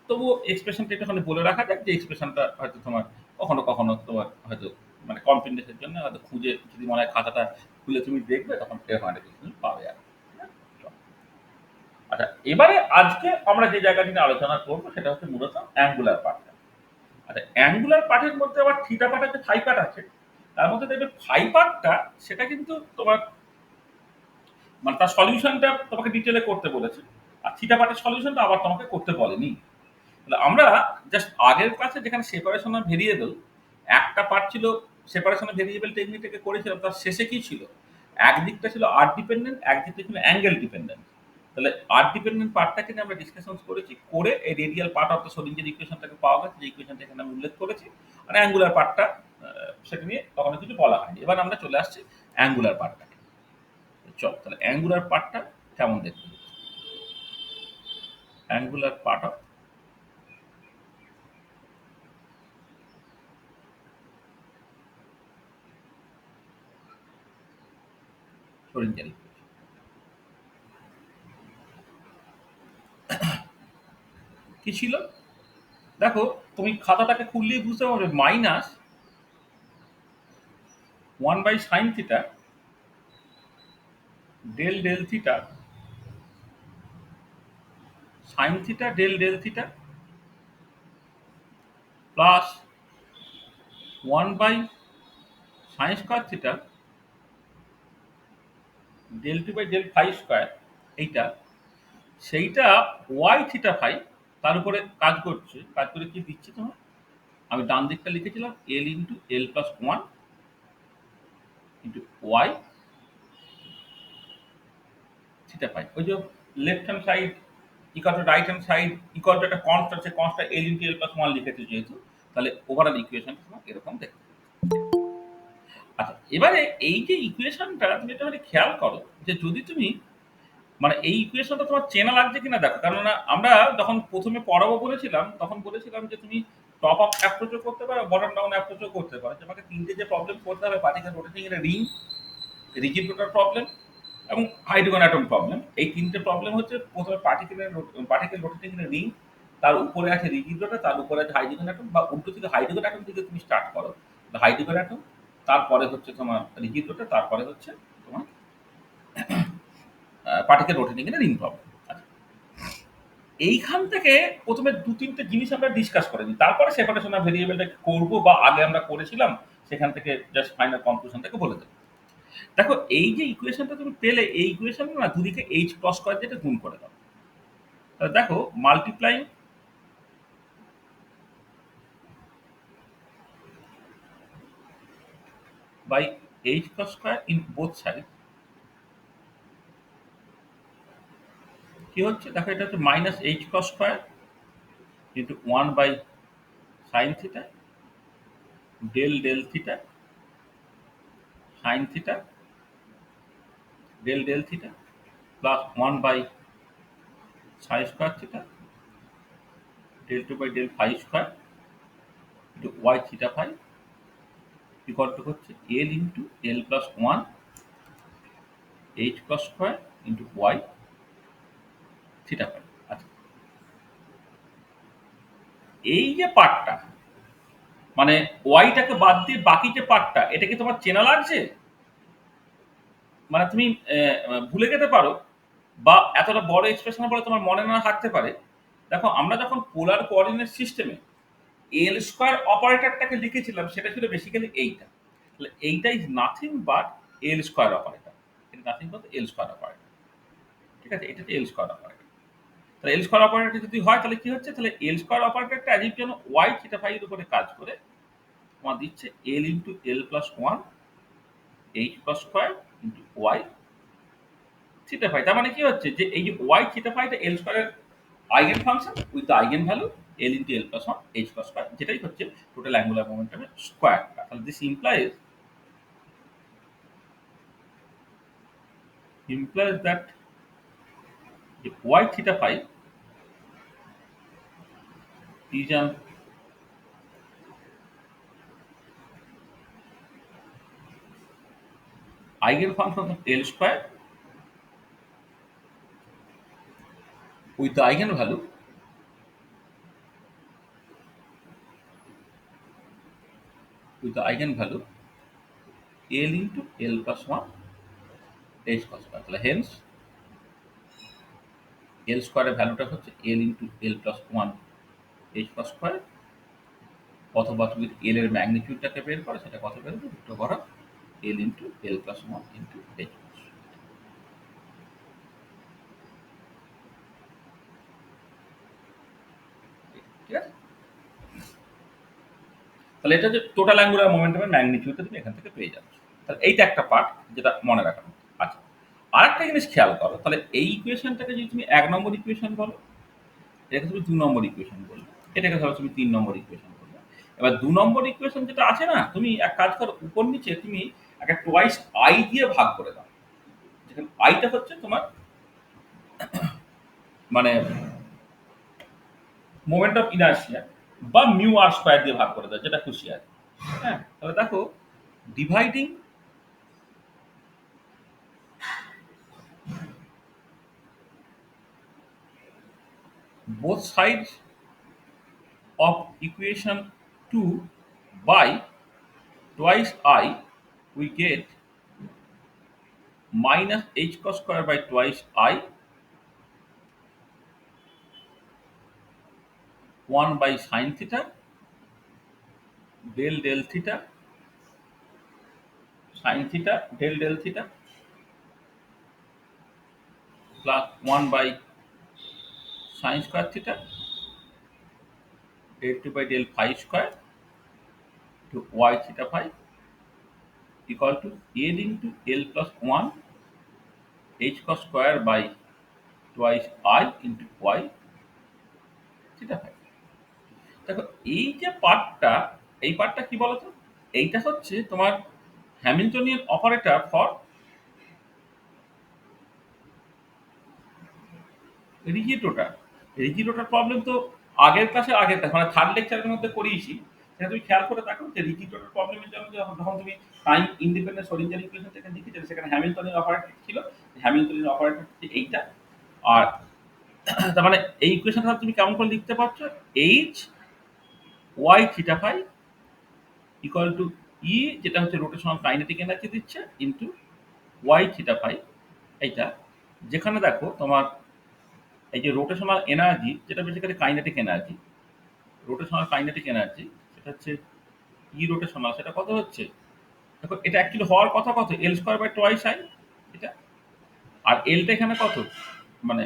তবুও এক্সপ্রেশনটা একটুখানি বলে রাখা যাক, যে এক্সপ্রেশনটা হয়তো তোমার কখনো কখনো তোমার হয়তো মানে কনফিডেন্সের জন্য হয়তো খুঁজে যদি মনে হয় খাতাটা খুলে তুমি দেখবে তখন এরকম একটা কিছু তুমি পাবে আর কি। হ্যাঁ? আচ্ছা, এবারে আজকে আমরা যে জায়গাটি নিয়ে আলোচনা করবো সেটা হচ্ছে মূলত অ্যাঙ্গুলার পার্টটা। আচ্ছা, অ্যাঙ্গুলার পার্টের মধ্যে আবার থিটা পার্ট আছে, ফাই পার্ট আছে। তার মধ্যে দেখবে ফাই পার্টটা সেটা কিন্তু তোমার মানে তার সলিউশনটা তোমাকে ডিটেলে করতে বলেছে, আর থিটা পার্টের সলিউশনটা আবার তোমাকে করতে বলেনি। তাহলে আমরা জাস্ট আগের ক্লাসে যেখানে সেপারেশন অফ ভেরিয়েবল একটা পার্ট ছিল, সেপারেশন অফ ভেরিয়েবল টেকনিকটাকে করেছিলাম, তার শেষে কি ছিল, একদিকটা ছিল আর ডিপেন্ডেন্ট, একদিকটা ছিল অ্যাঙ্গেল ডিপেন্ডেন্ট। তাহলে আর ডিপেন্ডেন্ট পার্টটাকে নিয়ে আমরা ডিসকাশন করেছি, করে এই রেডিয়াল পার্ট অফ দ্য সোলিঞ্জের ইকুয়েশনটাকে পাওয়া গেছে, যে ইকুয়েশনটা এখানে আমি উল্লেখ করেছি। আর অ্যাঙ্গুলার পার্টটা সেটা নিয়ে কখনো কিছু বলা হয়নি। এবার আমরা চলে আসছি অ্যাঙ্গুলার পার্টটাকে। চল তাহলে অ্যাঙ্গুলার পার্টটা কেমন দেখতে, angular part of Schrodinger equation কি ছিল। দেখো তুমি খাতাটাকে খুললেই বুঝতে পারবে, minus one by sine theta del del theta sine theta del del theta plus 1/sin² del 2 by del phi square এইটা সেইটা y থিটা ফাই তার উপরে কাজ করে কি দিচ্ছে তোমার? আমি ডান দিকটা লিখেছিলাম l into l plus 1 into y theta phi. ওই যে left hand side equal to right hand side equal to একটা কনস্ট্যান্ট, সে constant l into l plus 1 লিখেছে যেহেতু, তাহলে ওভারঅল ইকুয়েশনটা তোমার এরকম দেখতে। আচ্ছা, এবারে এই যে ইকুয়েশনটা তুমি একটুখানি খেয়াল করো যে যদি তুমি মানে এই ইকুয়েশনটা তোমার চেনা লাগছে কিনা দেখো। কেননা আমরা যখন প্রথমে পড়াবো বলেছিলাম তখন বলেছিলাম যে তুমি টপ আপ অ্যাপ্রোচও করতে পারো, বটম ডাউন অ্যাপ্রোচও করতে পারো। তোমাকে তিনটে যে প্রবলেম করতে হবে, পার্টিকেল রোটেটিং এর রিং, রিজিড রোটার প্রবলেম এবং হাইড্রোজেন অ্যাটম প্রবলেম। এই তিনটে প্রবলেম হচ্ছে প্রথমে পার্টিকেল রোটেটিং এর রিং, তার উপরে আছে রিজিড রোটার, তার উপরে আছে হাইড্রোজেন অ্যাটম, বা উল্টো থেকে হাইড্রোজেন অ্যাটম থেকে তুমি স্টার্ট করো। হাইড্রোজেন অ্যাটম, তারপরে হচ্ছে তোমার রিজিড রোটার, তারপরে হচ্ছে তোমার পার্টিকেল রোটেটিং এর রিং প্রবলেম। এইখান থেকে প্রথমে ২-৩ টে জিনিস আমরা ডিসকাস করে নিই। তারপরে সেপারেশন অফ ভেরিয়েবলটা করব বা আগে আমরা করেছিলাম সেখান থেকে জাস্ট ফাইনাল কনক্লুশনটাকে বলে দেব। দেখো এই যে ইকুয়েশনটা তুমি পেলে, এই ইকুয়েশন না দুদিকে h ক্রস স্কয়ার দিয়ে গুণ করে দাও। তাহলে দেখো multiply by h cross square in both side কি হচ্ছে দেখো, এটা হচ্ছে minus h cross square into 1/sin θ del θ sin θ del θ plus 1/sin² θ del 2 by del phi square into y θ phi equal to হচ্ছে l into l plus 1 h cross square into y θ phi. আচ্ছা, এই যে পার্টটা মানে ওয়াইটাকে বাদ দিয়ে বাকি যে পার্টটা, এটা কি তোমার চেনা লাগছে? মানে তুমি ভুলে যেতে পারো বা এতটা বড় এক্সপ্রেশন বলে তোমার মনে না থাকতে পারে। দেখো আমরা যখন পোলার কোঅর্ডিনেট সিস্টেমে এল স্কয়ার অপারেটরটাকে লিখেছিলাম সেটা ছিল বেসিক্যালি এইটা। তাহলে এইটা is nothing but l square operator. এটা nothing but l square operator. ঠিক আছে, এটা হচ্ছে এল স্কয়ার অপারেটর। তাহলে এল স্কয়ার অপারেটর যদি হয় তাহলে কি হচ্ছে, তাহলে এল স্কয়ার অপারেটরটা অ্যাজ ইফ যেন ওয়াই থিটা ফাই এর উপরে কাজ করে তোমার দিচ্ছে এল ইন্টু এল plus 1 h plus square into y theta phi. তার মানে কি হচ্ছে যে এই যে ওয়াই থিটা ফাইটা এল স্কয়ারের eigen function with the eigen value l into L plus 1 h plus square, যেটাই হচ্ছে টোটাল অ্যাঙ্গুলার মোমেন্টামের স্কয়ার। তাহলে this implies that if y theta phi is an eigenfunction of L square with the eigenvalue L into L plus 1 H cos square। তাহলে hence L square এর ভ্যালুটা হচ্ছে L into L plus 1 H cos square, অথবা তুমি L এর ম্যাগনিটিউডটাকে বের করো, সেটা কত বেরোবে দুটো করো L into L plus 1 into H cos। ঠিক আছে, তাহলে এটা যে টোটাল অ্যাঙ্গুলার মোমেন্টামের ম্যাগনিটিউডটা তুমি এখান থেকে পেয়ে যাচ্ছ। তাহলে এইটা একটা পার্ট যেটা মনে রাখার মতো। আচ্ছা, আরেকটা জিনিস খেয়াল করো, তাহলে এই ইকুয়েশনটাকে যদি তুমি ১ নম্বর ইকুয়েশন বলো, এটাকে তুমি ২ নম্বর ইকুয়েশন বললে, এটাকে ধরো তুমি ৩ নম্বর ইকুয়েশন বললে। এবার ২ নম্বর ইকুয়েশন যেটা আছে না, তুমি এক কাজ করো, উপর নিচে তুমি একটা টোয়াইস আই দিয়ে ভাগ করে দাও। যেখানে আইটা হচ্ছে তোমার মানে মোমেন্ট অফ ইনার্সিয়া, বা মিউ আর স্কয়ার দিয়ে ভাগ করে দাও, যেটা খুশি আছে। হ্যাঁ, তাহলে দেখো dividing both sides of equation 2 by twice I, we get minus h cos square by twice I 1 by sin theta del theta sine theta del theta plus 1 by sine square theta del 2 by del phi square to y theta phi equal to L into L plus 1 h cos square by twice I into y theta phi। দেখো এই যে পার্টটা, এই পার্টটা কি বলতো? এইটা হচ্ছে তোমার Hamiltonian operator for rigid rotor. Rigid rotor problem তো আগের ক্লাসে মানে থার্ড লেকচারের মধ্যে করিয়েছি। সেটা তুমি খেয়াল করে দেখো যে রিজিড রোটার প্রবলেমের জন্য যখন তুমি টাইম ইন্ডিপেন্ডেন্ট সোলিঞ্জার ইকুয়েশন থেকে লিখেছিলে সেখানে হ্যামিল্টনিয়ান অপারেটর ছিল। হ্যামিল্টনিয়ান অপারেটর হচ্ছে এইটা। আর তার মানে এই ইকুয়েশনটা তুমি কেমন করে লিখতে পারছো? H y theta phi equal to e, যেটা হচ্ছে রোটেশনাল কাইনেটিক এনার্জি দিচ্ছে, ইন্টু ওয়াই থিটা ফাই এইটা। যেখানে দেখো তোমার এই যে রোটেশনাল এনার্জি, যেটা basically kinetic energy, rotational kinetic energy সেটা হচ্ছে ই রোটেশনাল, সেটা কত হচ্ছে? দেখো এটা অ্যাকচুয়ালি হওয়ার কথা কত? L square by twice I এটা। আর এলটা এখানে কত? মানে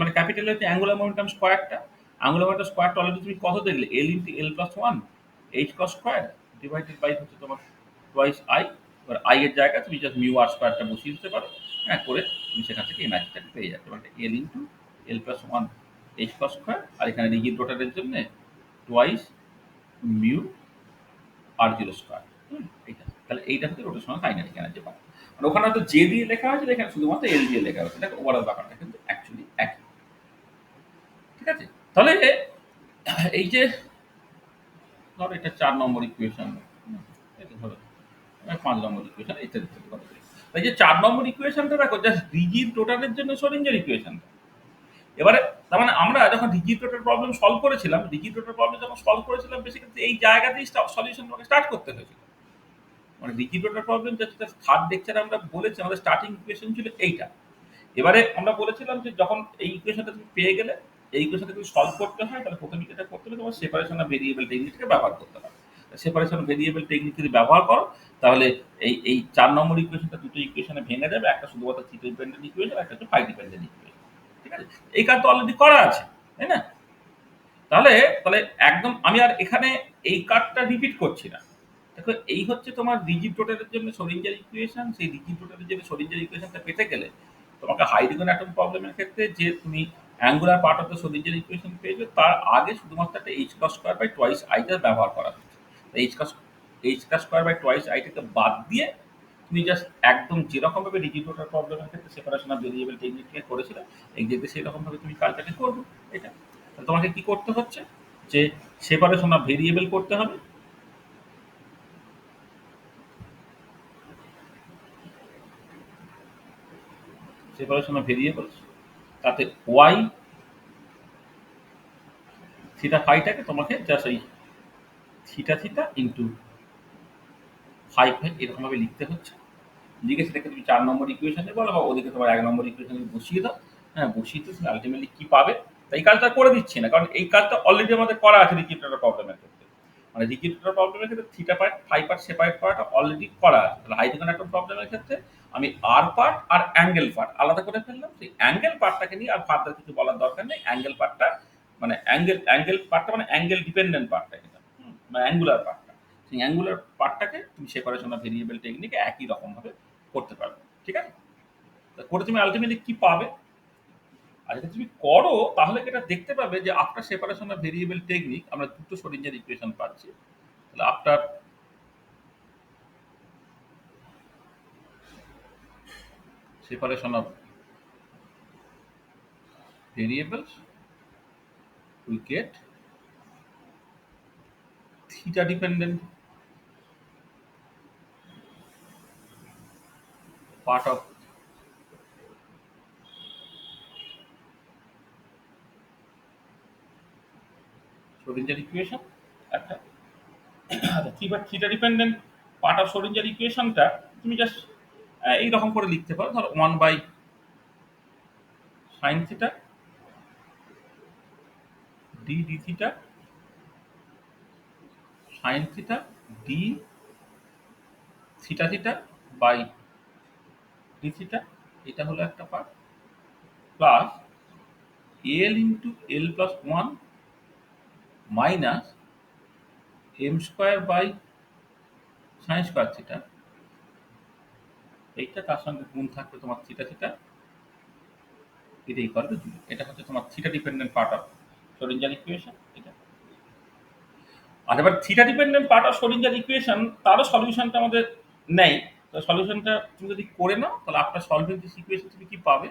মানে ক্যাপিটাল হচ্ছে অ্যাঙ্গুলার মোমেন্টাম স্কোয়ারটা। অ্যাঙ্গুলার মোমেন্টাম স্কোয়ারটা অলরেডি তুমি কত দেখলে? L into L plus one h cross square divided by হচ্ছে তোমার টোয়াইস আই। এবার আই এর জায়গায় তুমি জাস্ট মিউ আর স্কোয়ারটা বসিয়ে দিতে পারো। হ্যাঁ, করে তুমি সেখান থেকে এনার্জিটাকে পেয়ে যাবে। মানে এল ইন্টু এল plus one h cross square, আর এখানে রিজিড রোটারের জন্য twice mu r zero square. এইটা তাহলে এইটা হচ্ছে রোটেশনাল কাইনেটিক এনার্জি পার্ট। আর ওখানে হয়তো জে দিয়ে লেখা হয়েছে, এখানে শুধুমাত্র এল দিয়ে লেখা হয়েছে। দেখো ওভারঅল ব্যাপারটা কিন্তু অ্যাকচুয়ালি একই। ঠিক আছে? তাহলে এই যে ধরো এটা ৪ নম্বর ইকুয়েশন, এটা ধরো ৫ নম্বর ইকুয়েশন, ইত্যাদি ইত্যাদি কত করে। এই যে ৪ নম্বর ইকুয়েশনটা দেখো জাস্ট রিজিড রোটারের জন্য শ্রোডিঞ্জার ইকুয়েশনটা। এবারে তার মানে আমরা যখন রিজিড রোটার প্রবলেম সলভ করেছিলাম, রিজিড রোটার প্রবলেম যখন সলভ করেছিলাম বেসিক্যালি এই জায়গাতেই সলিউশন স্টার্ট করতে হয়েছিল। মানে রিজিড রোটার প্রবলেম যেটা থার্ড লেকচারে আমরা বলেছি, আমাদের স্টার্টিং ইকুয়েশন ছিল এইটা। এবারে আমরা বলেছিলাম যে যখন এই ইকুয়েশনটা তুমি পেয়ে গেলে, এই ইকুয়েশনটা যদি সলভ করতে হয় তাহলে প্রথমে যেটা করতে হবে তোমার সেপারেশন অফ ভেরিয়েবল টেকনিকটাকে ব্যবহার করতে হবে। সেপারেশন অফ ভেরিয়েবল টেকনিক যদি ব্যবহার করো তাহলে এই ৪ নম্বর ইকুয়েশনটা দুটো ইকুয়েশনে ভেঙে যাবে। একটা শুধুমাত্র থিটা ডিপেন্ডেন্ট ইকুয়েশন, একটা হচ্ছে ফাই ডিপেন্ডেন্ট ইকুয়েশন। ঠিক আছে? এই কাজ তো অলরেডি করা আছে, তাই না? তাহলে তাহলে একদম আমি আর এখানে এই কাজটা রিপিট করছি না। দেখো এই হচ্ছে তোমার রিজিড রোটারের জন্য শ্রোডিঞ্জার ইকুয়েশন। সেই রিজিড রোটারের জন্য শ্রোডিঞ্জার ইকুয়েশনটা পেতে গেলে তোমাকে হাইড্রোজেন অ্যাটম প্রবলেমের ক্ষেত্রে যে তুমি angular part of the Schrodinger equation পেয়েছো, তার আগে শুধুমাত্র একটা h cross square by twice আইটা ব্যবহার করা হচ্ছে। H cross square by twice আইটাকে বাদ দিয়ে তুমি জাস্ট একদম যেরকম ভাবে রিজিড রোটার প্রবলেমের ক্ষেত্রে সেপারেশন অফ ভেরিয়েবল টেকনিক করেছিলে, এই ক্ষেত্রে সেই রকম ভাবে তুমি কাজটাকে করবে। এটা তাহলে তোমাকে কি করতে হচ্ছে? যে সেপারেশন অফ ভেরিয়েবল করতে হবে। সেপারেশন অফ ভেরিয়েবলস, তাতে ওয়াই থিটা ফাইটাকে তোমাকে জাস্ট এই theta theta into five five এরকম ভাবে লিখতে হচ্ছে। লিখে সেটাকে তুমি ৪ নম্বর ইকুয়েশনে বলো বা ওদিকে তোমার ১ নম্বর ইকুয়েশনে বসিয়ে দাও। হ্যাঁ, বসিয়ে দিলে আলটিমেটলি কি পাবে? তাই কাজটা করে দিচ্ছি না, কারণ এই কাজটা অলরেডি আমাদের করা আছে রিজিড রোটার প্রবলেমের ক্ষেত্রে। মানে রিজিড রোটার প্রবলেমের ক্ষেত্রে theta part phi part separate করাটা অলরেডি করা আছে। তাহলে হাইড্রোজেন অ্যাটম প্রবলেমের ক্ষেত্রে আমি আর পার্ট আর অ্যাঙ্গেল পার্ট আলাদা করে ফেললাম। সেই অ্যাঙ্গেল পার্টটাকে নিয়ে আর ফার্দার কিছু বলার দরকার নেই। অ্যাঙ্গেল পার্টটা মানে অ্যাঙ্গেল পার্টটা মানে অ্যাঙ্গেল ডিপেন্ডেন্ট পার্টটা এটা। মানে অ্যাঙ্গুলার পার্টটা। সেই অ্যাঙ্গুলার পার্টটাকে তুমি সেপারেশন অফ ভেরিয়েবল টেকনিকে একই রকম ভাবে করতে পারবে। ঠিক আছে? তা করে তুমি আলটিমেটলি কি পাবে? আর যদি তুমি করো তাহলে কি এটা দেখতে পাবে যে after separation of variable technique আমরা দুটো শ্রোডিঞ্জার ইকুয়েশন পাচ্ছি। তাহলে after separation of variables we get theta dependent part of Schrodinger equation একটা। Theta dependent part of Schrodinger ইকুয়েশনটা তুমি জাস্ট এইরকম করে লিখতে পারো। ধরো 1 by sine theta d theta sine theta d theta theta by d theta, এটা হলো একটা part, plus l into L plus one minus m square by sine square theta, এইটা তার সঙ্গে গুণ থাকবে তোমার থিটা থিটা, এটা ইকুয়াল টু 0। এটা হচ্ছে তোমার theta dependent part of Schrodinger equation এটা। আর এবার theta dependent part of Schrodinger equation, তারও সলিউশনটা আমাদের নেই। তো সলিউশনটা তুমি যদি করে নাও তাহলে আফটার সলভিং দিস ইকুয়েশন তুমি কি পাবে?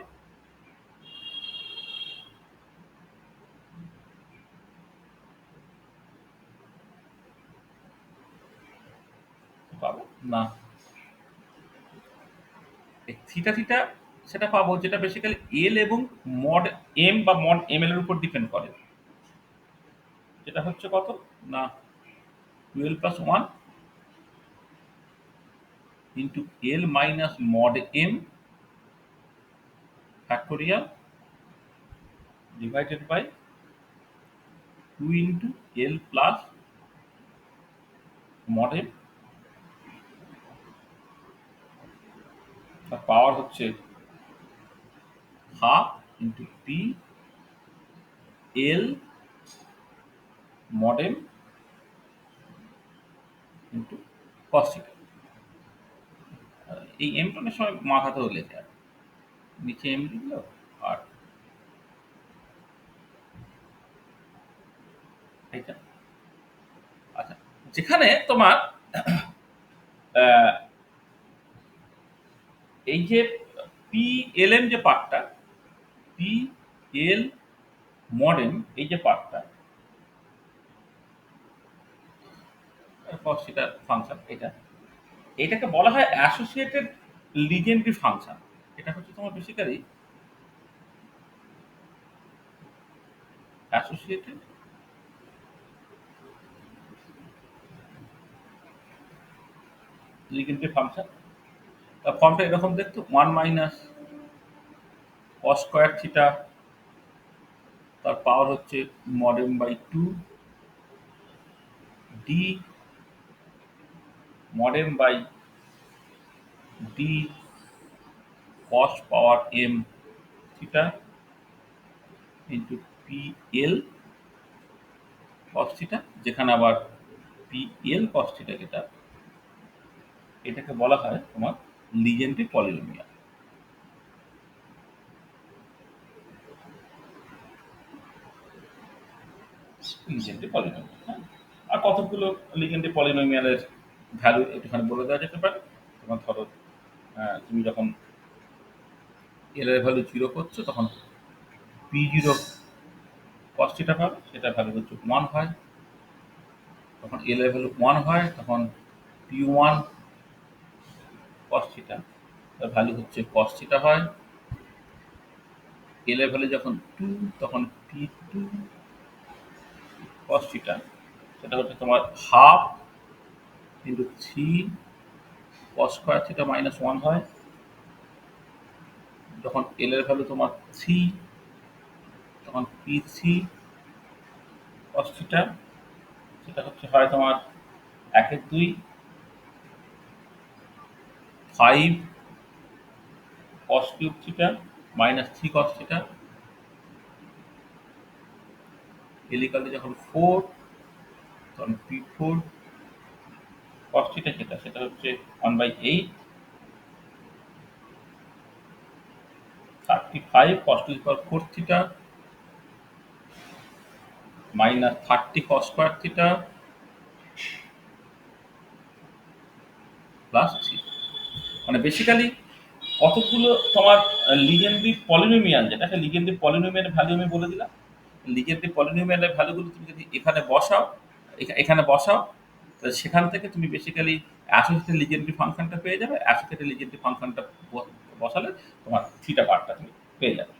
পাবো না, এই থিটা থিটা সেটা পাবো যেটা বেসিক্যালি এল এবং মড এম বা মড এম এল এর উপর ডিপেন্ড করে, যেটা হচ্ছে কত না 12 plus 1 into l minus mod m factorial divided by 2 into L plus mod m, তার পাওয়ার হচ্ছে half into p l mod m into cos theta. এই এমটা অনেক সময় মাথাতেও লেখে আর নিচে এম লিখলো আর এটা। আচ্ছা, যেখানে তোমার আহ, এই যে পি এল এম যে পার্টটা, পি এল মডেম এই যে পার্টটা সেটা ফাংশন, এটা এটাকে বলা হয় অ্যাসোসিয়েটেড লিজেন্ডারি ফাংশন। এটা হচ্ছে তোমার বেসিক্যালি অ্যাসোসিয়েটেড লিজেন্ডারি ফাংশন। তার ফর্মটা এরকম দেখতো, 1 মাইনাস কস স্কোয়ার থিটা, তার পাওয়ার হচ্ছে mod m by 2 d mod m by d cos power m theta into p l cos theta, যেখানে আবার পি এল কস থিটা যেটা, এটাকে বলা হয় তোমার লিজেন্ডারি পলিনোমিয়াল। লিজেন্ডারি পলিনোমিয়াল, হ্যাঁ। আর কতগুলো লিজেন্ডারি পলিনোমিয়ালের ভ্যালু একটুখানি বলে দেওয়া যেতে পারে। তোমার ধরো তুমি যখন এল এর ভ্যালু 0 করছো তখন পি জিরো কস থিটা পাবে, সেটার ভ্যালু হচ্ছে 1 হয়। তখন এল এর ভ্যালু 1 হয় তখন পি ওয়ান কস থিটা, তার ভ্যালু হচ্ছে কস থিটা হয়। এল এর ভ্যালু যখন 2 তখন পি টু কস থিটা, সেটা হচ্ছে তোমার half into 3 cos square theta minus 1 হয়। যখন এল এর ভ্যালু তোমার 3 তখন পি থ্রি কস থিটা, সেটা হচ্ছে হয় তোমার 1/2 5 cos cube theta minus 3 cos theta. এলিকালে যখন 4 তখন p4 cos থিটা, সেটা হচ্ছে 1/8 35 cos two the power 4 theta minus 30 cos square theta plus 3। মানে বেসিক্যালি কতগুলো তোমার লিজেন্ডারি পলিনোমিয়াল, যেটাকে লিজেন্ডারি পলিনোমিয়ালের ভ্যালু আমি বলে দিলাম। লিজেন্ডারি পলিনোমিয়ালের ভ্যালুগুলো তুমি যদি এখানে বসাও, এখানে বসাও, তো সেখান থেকে তুমি বেসিক্যালি অ্যাসোসিয়েটেড লিজেন্ডারি ফাংশনটা পেয়ে যাবে। অ্যাসোসিয়েটেড লিজেন্ডারি ফাংশনটা বসালে তোমার থিটা পার্টটা তুমি পেয়ে যাবে।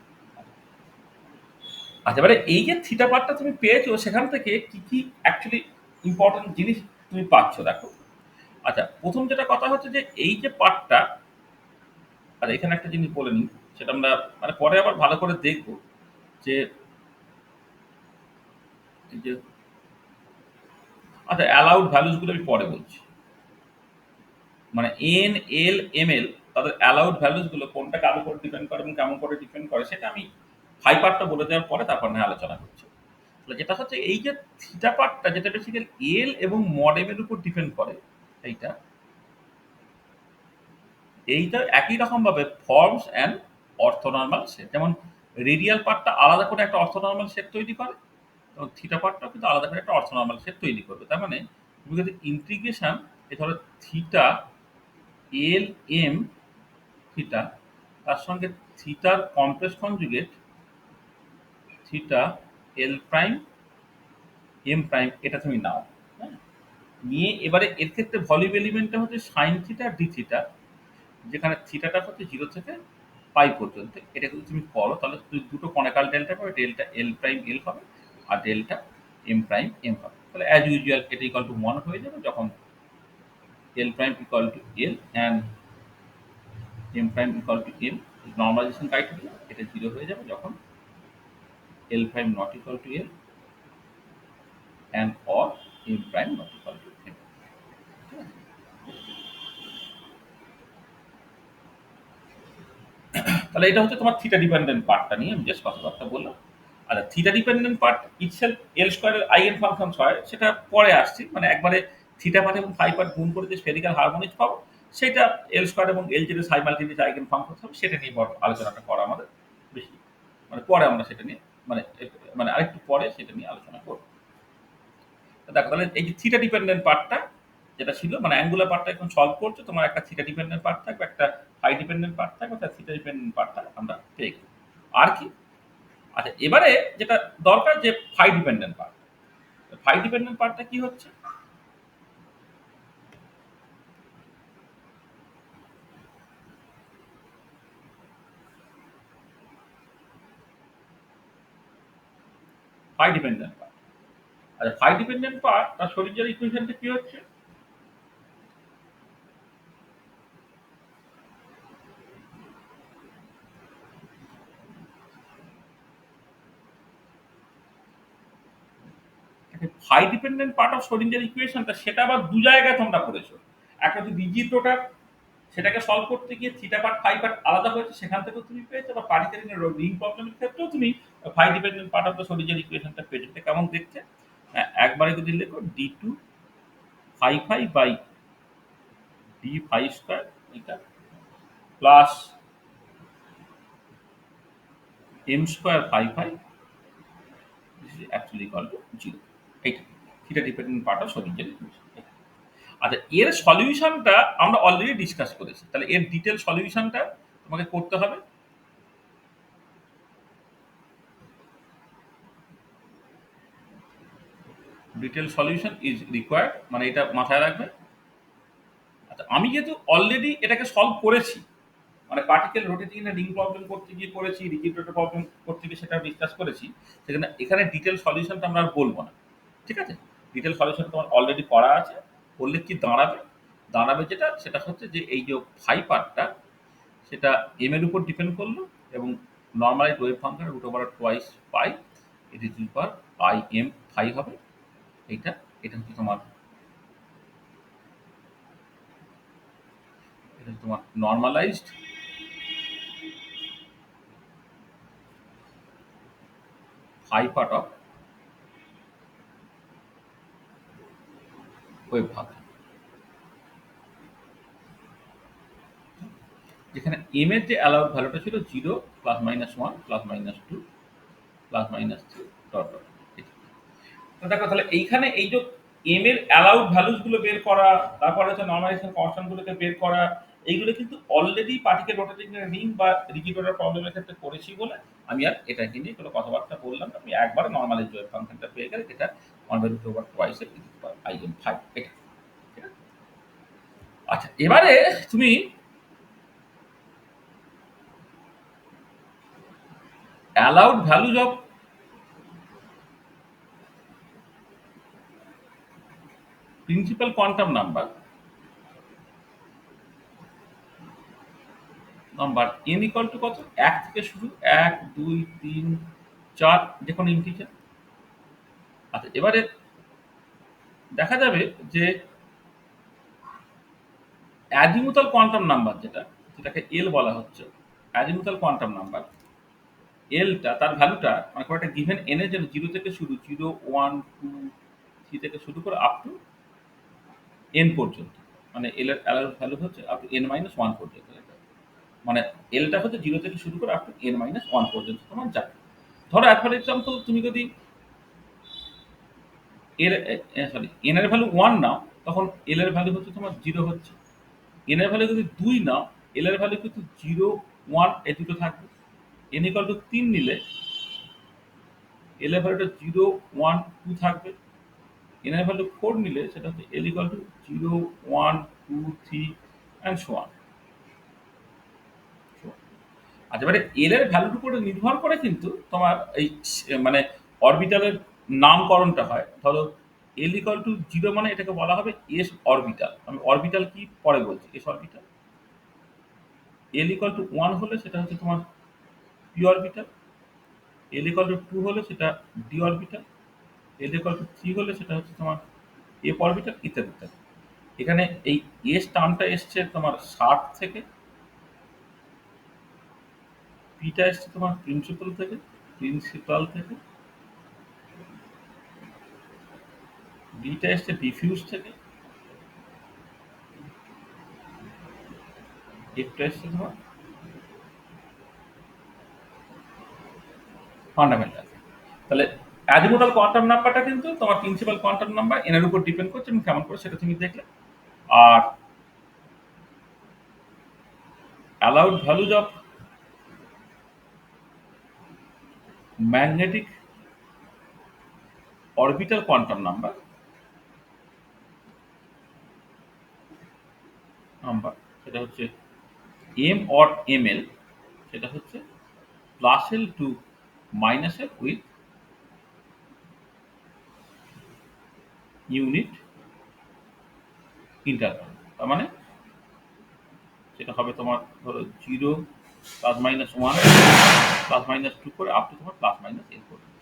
আচ্ছা, এবারে এই যে থিটা পার্টটা তুমি পেয়েছো, সেখান থেকে কি কি অ্যাকচুয়ালি ইম্পর্টেন্ট জিনিস তুমি পাচ্ছ দেখো। আচ্ছা, প্রথম যেটা কথা হচ্ছে যে এই যে পার্টটা, আর এখানে একটা জিনিস বলে নিই, সেটা আমরা মানে পরে আবার ভালো করে দেখবো যে এই যে আচ্ছা, অ্যালাউড ভ্যালুস গুলো আমি পরে বলছি। মানে এন, এল, এমএল তাদের অ্যালাউড ভ্যালুস গুলো কোনটা কার উপর ডিপেন্ড করে এবং কেমন করে ডিপেন্ড করে সেটা আমি ফাই পার্টটা বলে দেওয়ার পরে তারপর না আলোচনা করছি। তাহলে যেটা হচ্ছে এই যে থিটা পার্টটা যেটা বেসিক্যালি এল এবং মড এম এর উপর ডিপেন্ড করে, এইটা এইটা একই রকম ভাবে ফর্মস অ্যান্ড অর্থোনর্মাল সেট। যেমন রেডিয়াল পার্টটা আলাদা করে একটা অর্থোনর্মাল সেট তৈরি করে এবং থিটা পার্টটাও কিন্তু আলাদা করে একটা অর্থোনর্মাল সেট তৈরি করবে। তার মানে তুমি যদি ইন্টিগ্রেশন এ ধরো থিটা এল এম থিটা তার সঙ্গে থিটার complex conjugate theta l prime m prime এটা তুমি নাও। হ্যাঁ, নিয়ে এবারে এর ক্ষেত্রে ভলিউম এলিমেন্টটা হচ্ছে সাইন থিটা ডি থিটা, যেখানে থিটাটা হচ্ছে 0 থেকে পাই পর্যন্ত। এটা যদি তুমি করো তাহলে তুমি দুটো কনিক্যাল ডেল্টা পাবে, ডেল্টা এল প্রাইম এল হবে আর ডেল্টা এম প্রাইম এম হবে। তাহলে অ্যাজ ইউজুয়াল এটা ইকুয়াল টু 1 হয়ে যাবে যখন l prime equal to l and m prime equal to m. Normalisation criteria এটা 0 হয়ে যাবে যখন l prime not equal to l and or m prime not equal to m. তাহলে এটা হচ্ছে তোমার থিটা ডিপেন্ডেন্ট পার্টটা নিয়ে আমি জাস্ট কথাবার্তা বললাম। আর থিটা ডিপেন্ডেন্ট পার্ট ইটসেলফ এল স্কয়ারের আইগেন ফাংশন হয় সেটা পরে আসছি। মানে একবারে থিটা পার্ট এবং ফাই পার্ট গুণ করে যে স্ফেরিক্যাল হারমোনিক্স পাবো সেটা এল স্কয়ার এবং এল জেড এর সাইমালটেনিয়াস আইগেন ফাংশন হবে, সেটা নিয়ে বড় আলোচনাটা করা আমাদের বেশি। মানে পরে আমরা সেটা নিয়ে মানে মানে আরেকটু পরে সেটা নিয়ে আলোচনা করব। দেখো তাহলে এই যে থিটা ডিপেন্ডেন্ট পার্টটা যেটা ছিল মানে অ্যাঙ্গুলার পার্টটা এখন সলভ করছো, তোমার একটা থিটা ডিপেন্ডেন্ট পার্ট থাকবে, একটা ফাই ডিপেন্ডেন্ট পার্ট থাকবে, একটা থিটা ডিপেন্ডেন্ট পার্টটা আমরা পেয়ে গেলাম। আর কি? আচ্ছা, এবারে যেটা দরকার যে phi dependent part. Phi dependent পার্টটা কি হচ্ছে? Phi dependent part. আচ্ছা, ফাই ডিপেন্ডেন্ট পার্ট তার শরীরের ইকুয়েশনটা কি হচ্ছে? ফাই ডিপেন্ডেন্ট পার্ট অফ শরীরের ইকুয়েশনটা সেটা আবার দু জায়গায় তোমরা করেছো। একটা হচ্ছে রিজিড রোটার, সেটাকে সলভ করতে গিয়ে থিটা পার্ট ফাই পার্ট আলাদা হয়েছে, সেখান থেকেও তুমি পেয়েছো। বা পারিকারিনের রিং প্রবলেমের ক্ষেত্রেও তুমি phi dependent part of the শরীরের ইকুয়েশনটা পেয়েছো। এটা কেমন দেখছে? হ্যাঁ, একবারে যদি লেখো d two phi phi by d phi square এটা plus m square phi phi actually equal to 0। এইটা থিটা ডিপেন্ডেন্ট পার্ট অফ শরীরের ইকুয়েশন। আচ্ছা, এর সলিউশনটা আমরা অলরেডি ডিসকাস করেছি। তাহলে এর ডিটেল সলিউশনটা তোমাকে করতে হবে। ডিটেল সলিউশন ইজ রিকোয়ার্ড, মানে এটা মাথায় রাখবে। আচ্ছা, আমি যেহেতু অলরেডি এটাকে সলভ করেছি, মানে পার্টিকেল রোটেটিং এ রিং প্রবলেম করতে গিয়ে করেছি, রিজিড রোটার প্রবলেম করতে গিয়ে সেটা ডিসকাস করেছি, সেখানে এখানে ডিটেল সলিউশনটা আমরা আর বলবো না। ঠিক আছে? ডিটেল সলিউশন তোমার অলরেডি করা আছে। করলে কি দাঁড়াবে? দাঁড়াবে যেটা সেটা হচ্ছে যে এই যে ফাই পার্টটা সেটা এম এর উপর ডিপেন্ড করলো এবং normalized wave function root over twice pi it is equal i m phi হবে। এইটা এটা হচ্ছে তোমার এটা হচ্ছে তোমার normalized phi part of wave function, যেখানে এম এর যে অ্যালাউড ভ্যালুটা ছিল 0 plus minus 1 plus minus 2 plus minus 3 dot dot. তো দেখো তাহলে এইখানে এই যে এম এর অ্যালাউড ভ্যালুস গুলো বের করা, তারপরে হচ্ছে নরমালাইজেশন কনস্ট্যান্ট গুলোকে বের করা, এইগুলো কিন্তু অলরেডি পার্টিকেল রোটেটিং রিং বা রিজিড রোটার প্রবলেমের ক্ষেত্রে করেছি বলে আমি আর এটাকে নিয়ে কোনো কথাবার্তা বললাম না। আমি একবার নরমালাইজড ওয়েভ ফাংশনটা পেয়ে গেলে এটা 1/√/2 এর আইএম 5 এটা। ঠিক আছে? আচ্ছা, এবারে তুমি allowed values of principal quantum number n equal two কত? 1 থেকে শুরু, 1 2 3 4 যে কোনো ইন্টিজার। আচ্ছা, এবারে দেখা যাবে যে অ্যাজিমুথাল কোয়ান্টাম নাম্বার যেটাকে এল বলা হচ্ছে, অ্যাজিমুথাল কোয়ান্টাম নাম্বার এলটা তার ভ্যালুটা মানে কোনো একটা গিভেন এন এর জন্য 0 থেকে শুরু 0, 1, 2, 3 থেকে শুরু করে আপ টু এন পর্যন্ত। মানে এল এর ভ্যালু হচ্ছে আপ টু n-1 পর্যন্ত। মানে এলটা হচ্ছে 0 থেকে শুরু করে আপ টু n-1 পর্যন্ত তোমার যাবে। ধরো ফর এক্সাম্পল তুমি যদি এর সরি এন এর ভ্যালু 1 নাও, তখন এল এর ভ্যালু হচ্ছে তোমার 0 হচ্ছে। এন এর ভ্যালু যদি 2 নাও, এল এর ভ্যালু কিন্তু 0, 1 এই দুটো থাকবে। n ইকুয়াল টু 3 নিলে এল এর ভ্যালুটা 0, 1, 2 থাকবে। n এর ভ্যালু 4 নিলে সেটা হচ্ছে l equal to 0, 1, 2, 3 and so on. আচ্ছা, এবারে এল এর ভ্যালুর উপরে নির্ভর করে কিন্তু তোমার এই মানে অরবিটালের নামকরণটা হয়। ধরো এল ইকুয়াল টু 0 মানে এটাকে বলা হবে এস অরবিটাল। আমি অরবিটাল কি পরে বলছি, S orbital. L equal to 1 হলে সেটা হচ্ছে তোমার P orbital. L equal to 2 হলে সেটা ডি অরবিটাল। এল ইকুয়াল টু 3 হলে সেটা হচ্ছে তোমার এফ অরবিটাল, ইত্যাদি ইত্যাদি। এখানে এই এস টার্মটা এসছে তোমার 60 থেকে, পিটা এসছে তোমার প্রিন্সিপাল থেকে, ডিটা এসছে ডিফিউজ থেকে, এফটা এসছে তোমার ফান্ডামেন্টাল। তাহলে অ্যাজিমুথাল কোয়ান্টাম নাম্বারটা কিন্তু তোমার প্রিন্সিপাল কোয়ান্টাম নাম্বার এর উপর ডিপেন্ড করছে এবং কেমন করে সেটা তুমি দেখলে। আর allowed values of magnetic orbital quantum number সেটা হচ্ছে এম অর এম এল, সেটা হচ্ছে plus l to minus l with unit interval. তার মানে সেটা হবে তোমার ধরো 0, +-1, +-2 করে আপ টু তোমার +-n পর্যন্ত।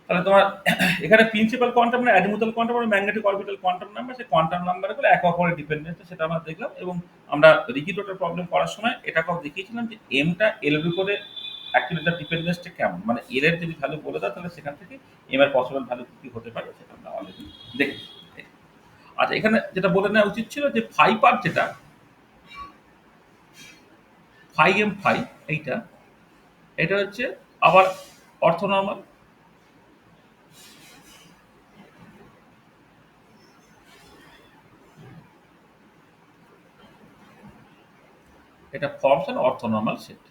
তাহলে তোমার এখানে প্রিন্সিপাল কোয়ান্টাম না অ্যাজিমুথাল কোয়ান্টাম আর ম্যাগনেটিক অরবিটাল কোয়ান্টাম নাম্বার, সেই কোয়ান্টাম নাম্বারগুলো একে অপরের ডিপেন্ডেন্ট সেটা আমরা দেখলাম। এবং আমরা রিকিটোটার প্রবলেম করার সময় এটাকেও দেখিয়েছিলাম যে এমটা এল এর উপরে অ্যাকচুয়ালি তার ডিপেন্ডেন্সটা কেমন, মানে এল এর যদি ভ্যালু বলে দাও তাহলে সেখান থেকে এম এর পসিবল ভ্যালু কি হতে পারে সেটা আমরা অলরেডি দেখেছি। আচ্ছা, এখানে যেটা বলে নেওয়া উচিত ছিল যে ফাই পার্ট যেটা ফাই এম ফাই, এইটা এটা হচ্ছে আবার অর্থনর্মাল। এটা forms an orthonormal set.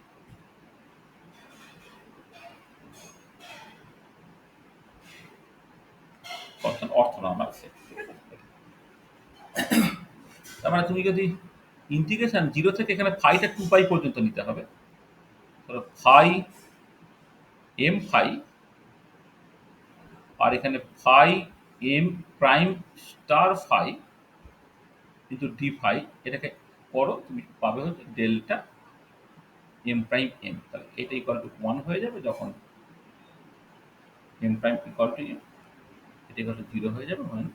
Forms an orthonormal set, ঠিক আছে? তার মানে তুমি যদি ইন্টিগ্রেশন 0 থেকে এখানে ফাইটা 2 পাই পর্যন্ত নিতে হবে। ধরো ফাই এম ফাই, আর এখানে phi m prime star phi কিন্তু ডি ফাই, এটাকে করো তুমি পাবে হচ্ছে ডেল্টা এম প্রাইম এম। তাহলে এটা ইকুয়াল টু 1 হয়ে যাবে যখন m prime equal to m, এটা ইকুয়াল টু 0 হয়ে যাবে when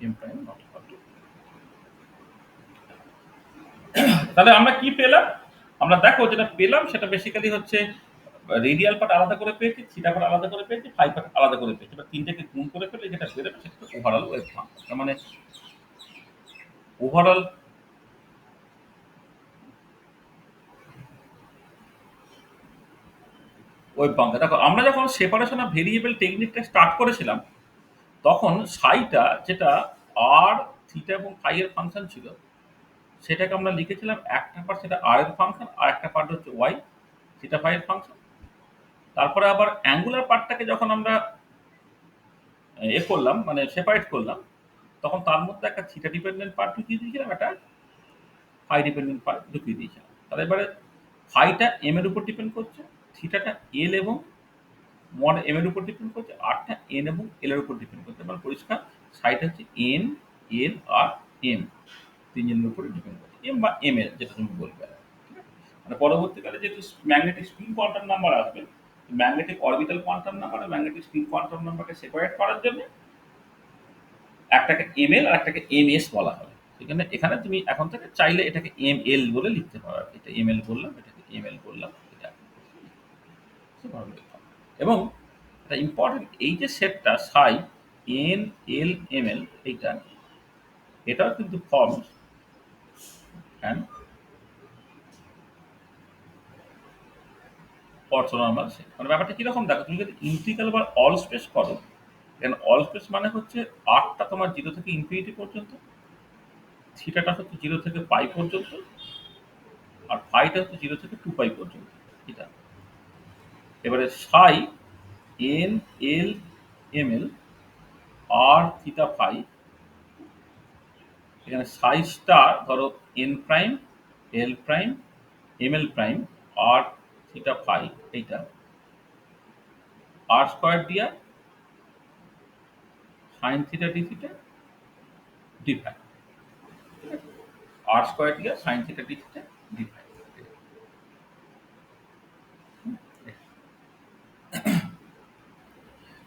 m prime not equal to. তাহলে আমরা কি পেলাম? আমরা দেখো যেটা পেলাম সেটা বেসিক্যালি হচ্ছে রেডিয়াল পার্ট আলাদা করে পেয়েছি, থিটা পার্ট আলাদা করে পেয়েছি, ফাই পার্ট আলাদা করে পেয়েছি। এবার তিনটাকে গুণ করে ফেলে যেটা বেরোবে সেটা ওভারঅল ওয়েভ ফাংশন। তার মানে ওভারঅল ওয়েভ ফাংশন। দেখো আমরা যখন সেপারেশন অফ ভেরিয়েবল টেকনিকটা স্টার্ট করেছিলাম, তখন সাইটা যেটা আর থিটা এবং ফাই এর ফাংশন ছিল, সেটাকে আমরা লিখেছিলাম একটা পার্ট সেটা আর এর ফাংশন, আর একটা পার্ট হচ্ছে ওয়াই থিটা ফাই এর ফাংশন। তারপরে আবার অ্যাঙ্গুলার পার্টটাকে যখন আমরা করলাম মানে সেপারেট করলাম, তখন তার মধ্যে একটা থিটা ডিপেন্ডেন্ট পার্ট ঢুকিয়ে দিয়েছিলাম, একটা ফাই ডিপেন্ডেন্ট পার্ট ঢুকিয়ে দিয়েছিলাম। তাহলে এবারে ফাইটা এম এর উপর ডিপেন্ড করছে, থিটাটা এল এবং মড এম এর উপর ডিপেন্ড করছে, আরটা এন এবং এল এর উপর ডিপেন্ড করছে। মানে পরিষ্কার সাইটা হচ্ছে এন, এল আর এম, তিনজনের উপরে ডিপেন্ড করছে, এম বা এম এর যেটা তুমি বলবে। ঠিক আছে? মানে পরবর্তীকালে যেহেতু ম্যাগনেটিক স্পিন কোয়ান্টাম নাম্বার আসবে, ম্যাগনেটিক অরবিটাল কোয়ান্টাম নাম্বার আর ম্যাগনেটিক স্পিন কোয়ান্টাম নাম্বারকে সেপারেট করার জন্য একটাকে এমএল আর একটাকে এমএস বলা হয়। এখানে এখানে তুমি এখন থেকে চাইলে এটাকে এমএল বলে লিখতে পারো। এটা এমএল বললাম, এটাকে এমএল বললাম, এটা সেভাবে লিখতে হবে। এবং এটা ইম্পর্টেন্ট, এই যে সেটটা সাই এন এল এম এল, এইটা এটাও কিন্তু ফর্মস অ্যান্ড অর্থোনর্মাল সেট। মানে ব্যাপারটা কিরকম দেখো, তুমি যদি ইন্টিগ্রাল বা অল স্পেস করো, কারণ অল স্পেস মানে হচ্ছে আরটা তোমার 0 থেকে ইনফিনিটি পর্যন্ত, থিটাটা হচ্ছে 0 থেকে পাই পর্যন্ত, আর ফাইটা হচ্ছে 0 থেকে 2 পাই পর্যন্ত। এটা এবারে psi n l m l r theta phi, এখানে সাই স্টার ধরো n prime l prime m l prime r theta phi, এইটা আর স্কোয়ার দিয়া sine theta d theta d phi, r square দিয়া sine theta d theta d phi.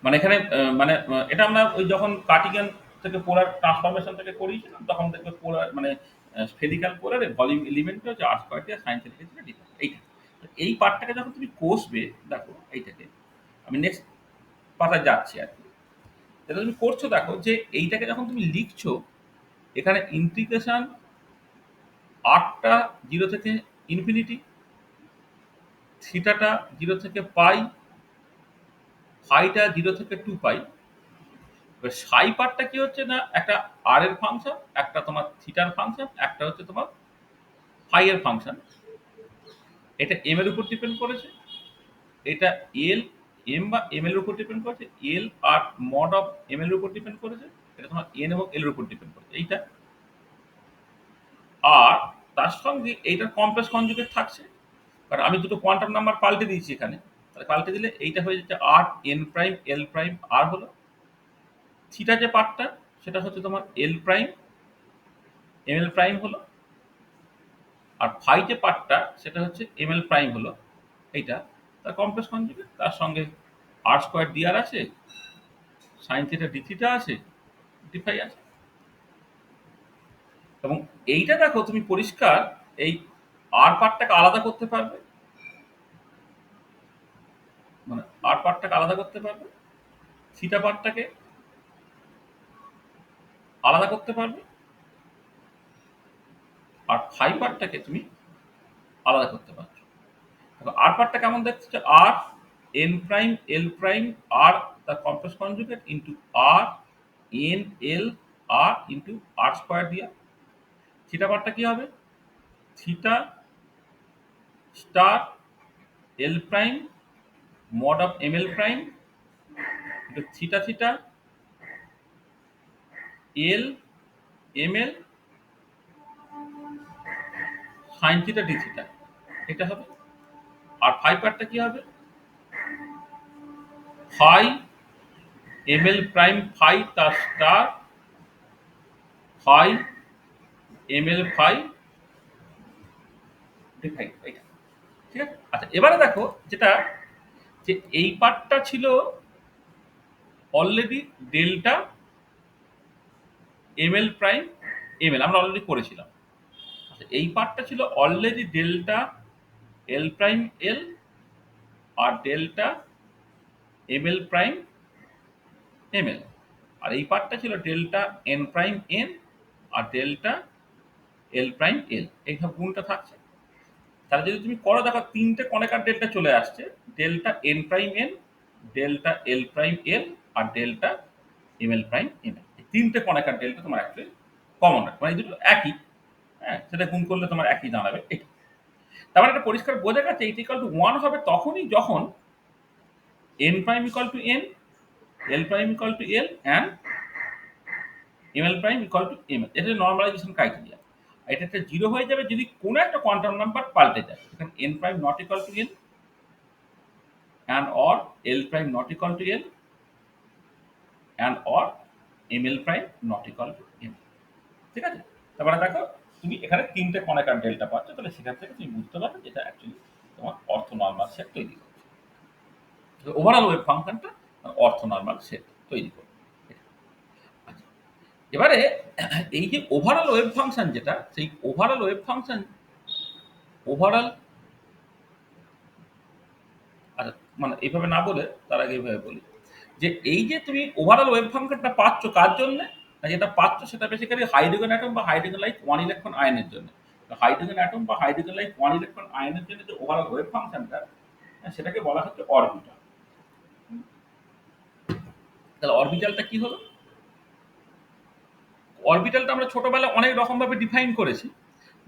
মানে এখানে মানে এটা আমরা ওই যখন কার্টিগান থেকে পোলার ট্রান্সফরমেশন থেকে করিয়েছিলাম, তখন দেখবে পোলার মানে স্ফেরিক্যাল পোলারে ভলিউম এলিমেন্টটা হচ্ছে আর স্কোয়ার দিয়া sine theta d theta d phi. এইটা তো এই পার্টটাকে যখন তুমি কষবে, দেখো এইটাকে আমি নেক্সট পাতায় যাচ্ছি আর কি, যেটা তুমি করছো দেখো যে এইটাকে যখন তুমি লিখছো, এখানে ইন্টিগ্রেশন আরটা 0 থেকে ইনফিনিটি, থিটাটা 0 থেকে পাই, ফাইটা 0 থেকে 2 পাই। এবার সাই পার্টটা কি হচ্ছে না, একটা আর এর ফাংশন, একটা তোমার থিটার ফাংশন, একটা হচ্ছে তোমার ফাই এর ফাংশন। এটা এম এর উপর ডিপেন্ড করেছে, এটা এল এম বা এম এর উপর ডিপেন্ড করেছে, এল আর মড অফ এম এর উপর ডিপেন্ড করেছে, এটা তোমার এন এবং এল এর উপর ডিপেন্ড করেছে এইটা। আর তার সঙ্গে এইটার কমপ্লেক্স কনজুগেট থাকছে, কারণ আমি দুটো কোয়ান্টাম নাম্বার পাল্টে দিয়েছি এখানে, তাহলে পাল্টে দিলে এইটা হয়ে যাচ্ছে আর এন প্রাইম এল প্রাইম আর হলো থিটা যে পার্টটা, সেটা হচ্ছে তোমার এল প্রাইম এম এল প্রাইম হলো, আর ফাই যে পার্টটা সেটা হচ্ছে এম এল প্রাইম হলো। এইটা তার কমপ্লেক্স কনজুগেট, তার সঙ্গে আর স্কোয়ার ডি আর আছে, সাইন থিটা ডি থিটা আছে, ডি ফাই আছে। এবং এইটা দেখো তুমি পরিষ্কার এই আর পার্টটাকে আলাদা করতে পারবে, মানে আর পার্টটাকে আলাদা করতে পারবে, থিটা পার্টটাকে আলাদা করতে পারবে, আর ফাই পার্টটাকে তুমি আলাদা করতে পারছো। আর পার্টটা কেমন দেখছে, r n prime l prime r তার complex conjugate into r n l r into r square দিয়া। থিটা পার্টটা কি হবে, theta star l prime mod of m l prime into theta theta l m l sine theta d theta, এটা হবে। আর phi পার্টটা কি হবে, phi m l prime phi তার star phi m l phi d phi, এইটা ঠিক আছে। আচ্ছা এবারে দেখো যেটা, যে এই পার্টটা ছিল already delta m l prime m l, আমরা অলরেডি করেছিলাম। আচ্ছা এই পার্টটা ছিল already delta l prime l আর delta m l prime m l, আর এই পার্টটা ছিল ডেল্টা এন প্রাইম এন আর ডেল্টা এল প্রাইম এল, এইসব গুণটা থাকছে। তাহলে যদি তুমি করো দেখো তিনটে কনেকার ডেল্টা চলে আসছে, delta n prime n, delta l prime l আর delta m l prime m l, এই তিনটে কনেকার ডেল্টা তোমার অ্যাকচুয়ালি কমন রাখবে, মানে এই দুটো একই। হ্যাঁ, সেটা গুণ করলে তোমার একই দাঁড়াবে এটা। তার মানে এটা পরিষ্কার বোঝা গেছে এইট ইকাল টু ওয়ান হবে তখনই যখন N prime equal to N, L prime equal to l and m l prime equal to m l. এটা নর্মালাইজেশন ক্রাইটেরিয়া। এটা একটা জিরো হয়ে যাবে যদি কোনো একটা কোয়ান্টাম নাম্বার পাল্টে যায়, এখানে N prime not equal to N and or L prime not equal to L and or ML prime not equal to M, ঠিক আছে। তারপরে দেখো তুমি এখানে তিনটে কনেকার ডেল্টা পাচ্ছ, তাহলে সেখান থেকে তুমি বুঝতে পারবে যেটা অ্যাকচুয়ালি তোমার অর্থ নর্মাল সেট তৈরি করছে। ওভারঅল ওয়েভ ফাংশনটা অর্থোনর্মাল সেট তৈরি করবে। আচ্ছা, এবারে এই যে ওভারঅল ওয়েভ ফাংশন যেটা, সেই ওভারঅল ওয়েভ ফাংশন ওভারঅল আচ্ছা, মানে এইভাবে না বলে তার আগে এইভাবে বলি যে এই যে তুমি ওভারঅল ওয়েভ ফাংশনটা পাচ্ছ কার জন্য? না, যেটা পাচ্ছ সেটা বেসিক্যালি হাইড্রোজেন অ্যাটম বা হাইড্রোজেন লাইক ওয়ান ইলেকট্রন আয়নের জন্য। হাইড্রোজেন অ্যাটম বা হাইড্রোজেন লাইক ওয়ান ইলেকট্রন আয়নের জন্য যে ওভারঅল ওয়েভ ফাংশনটা, সেটাকে বলা হচ্ছে অরবিটাল। তাহলে অরবিটালটা কি হলো? অরবিটালটা আমরা ছোটবেলায় অনেক রকম ভাবে ডিফাইন করেছি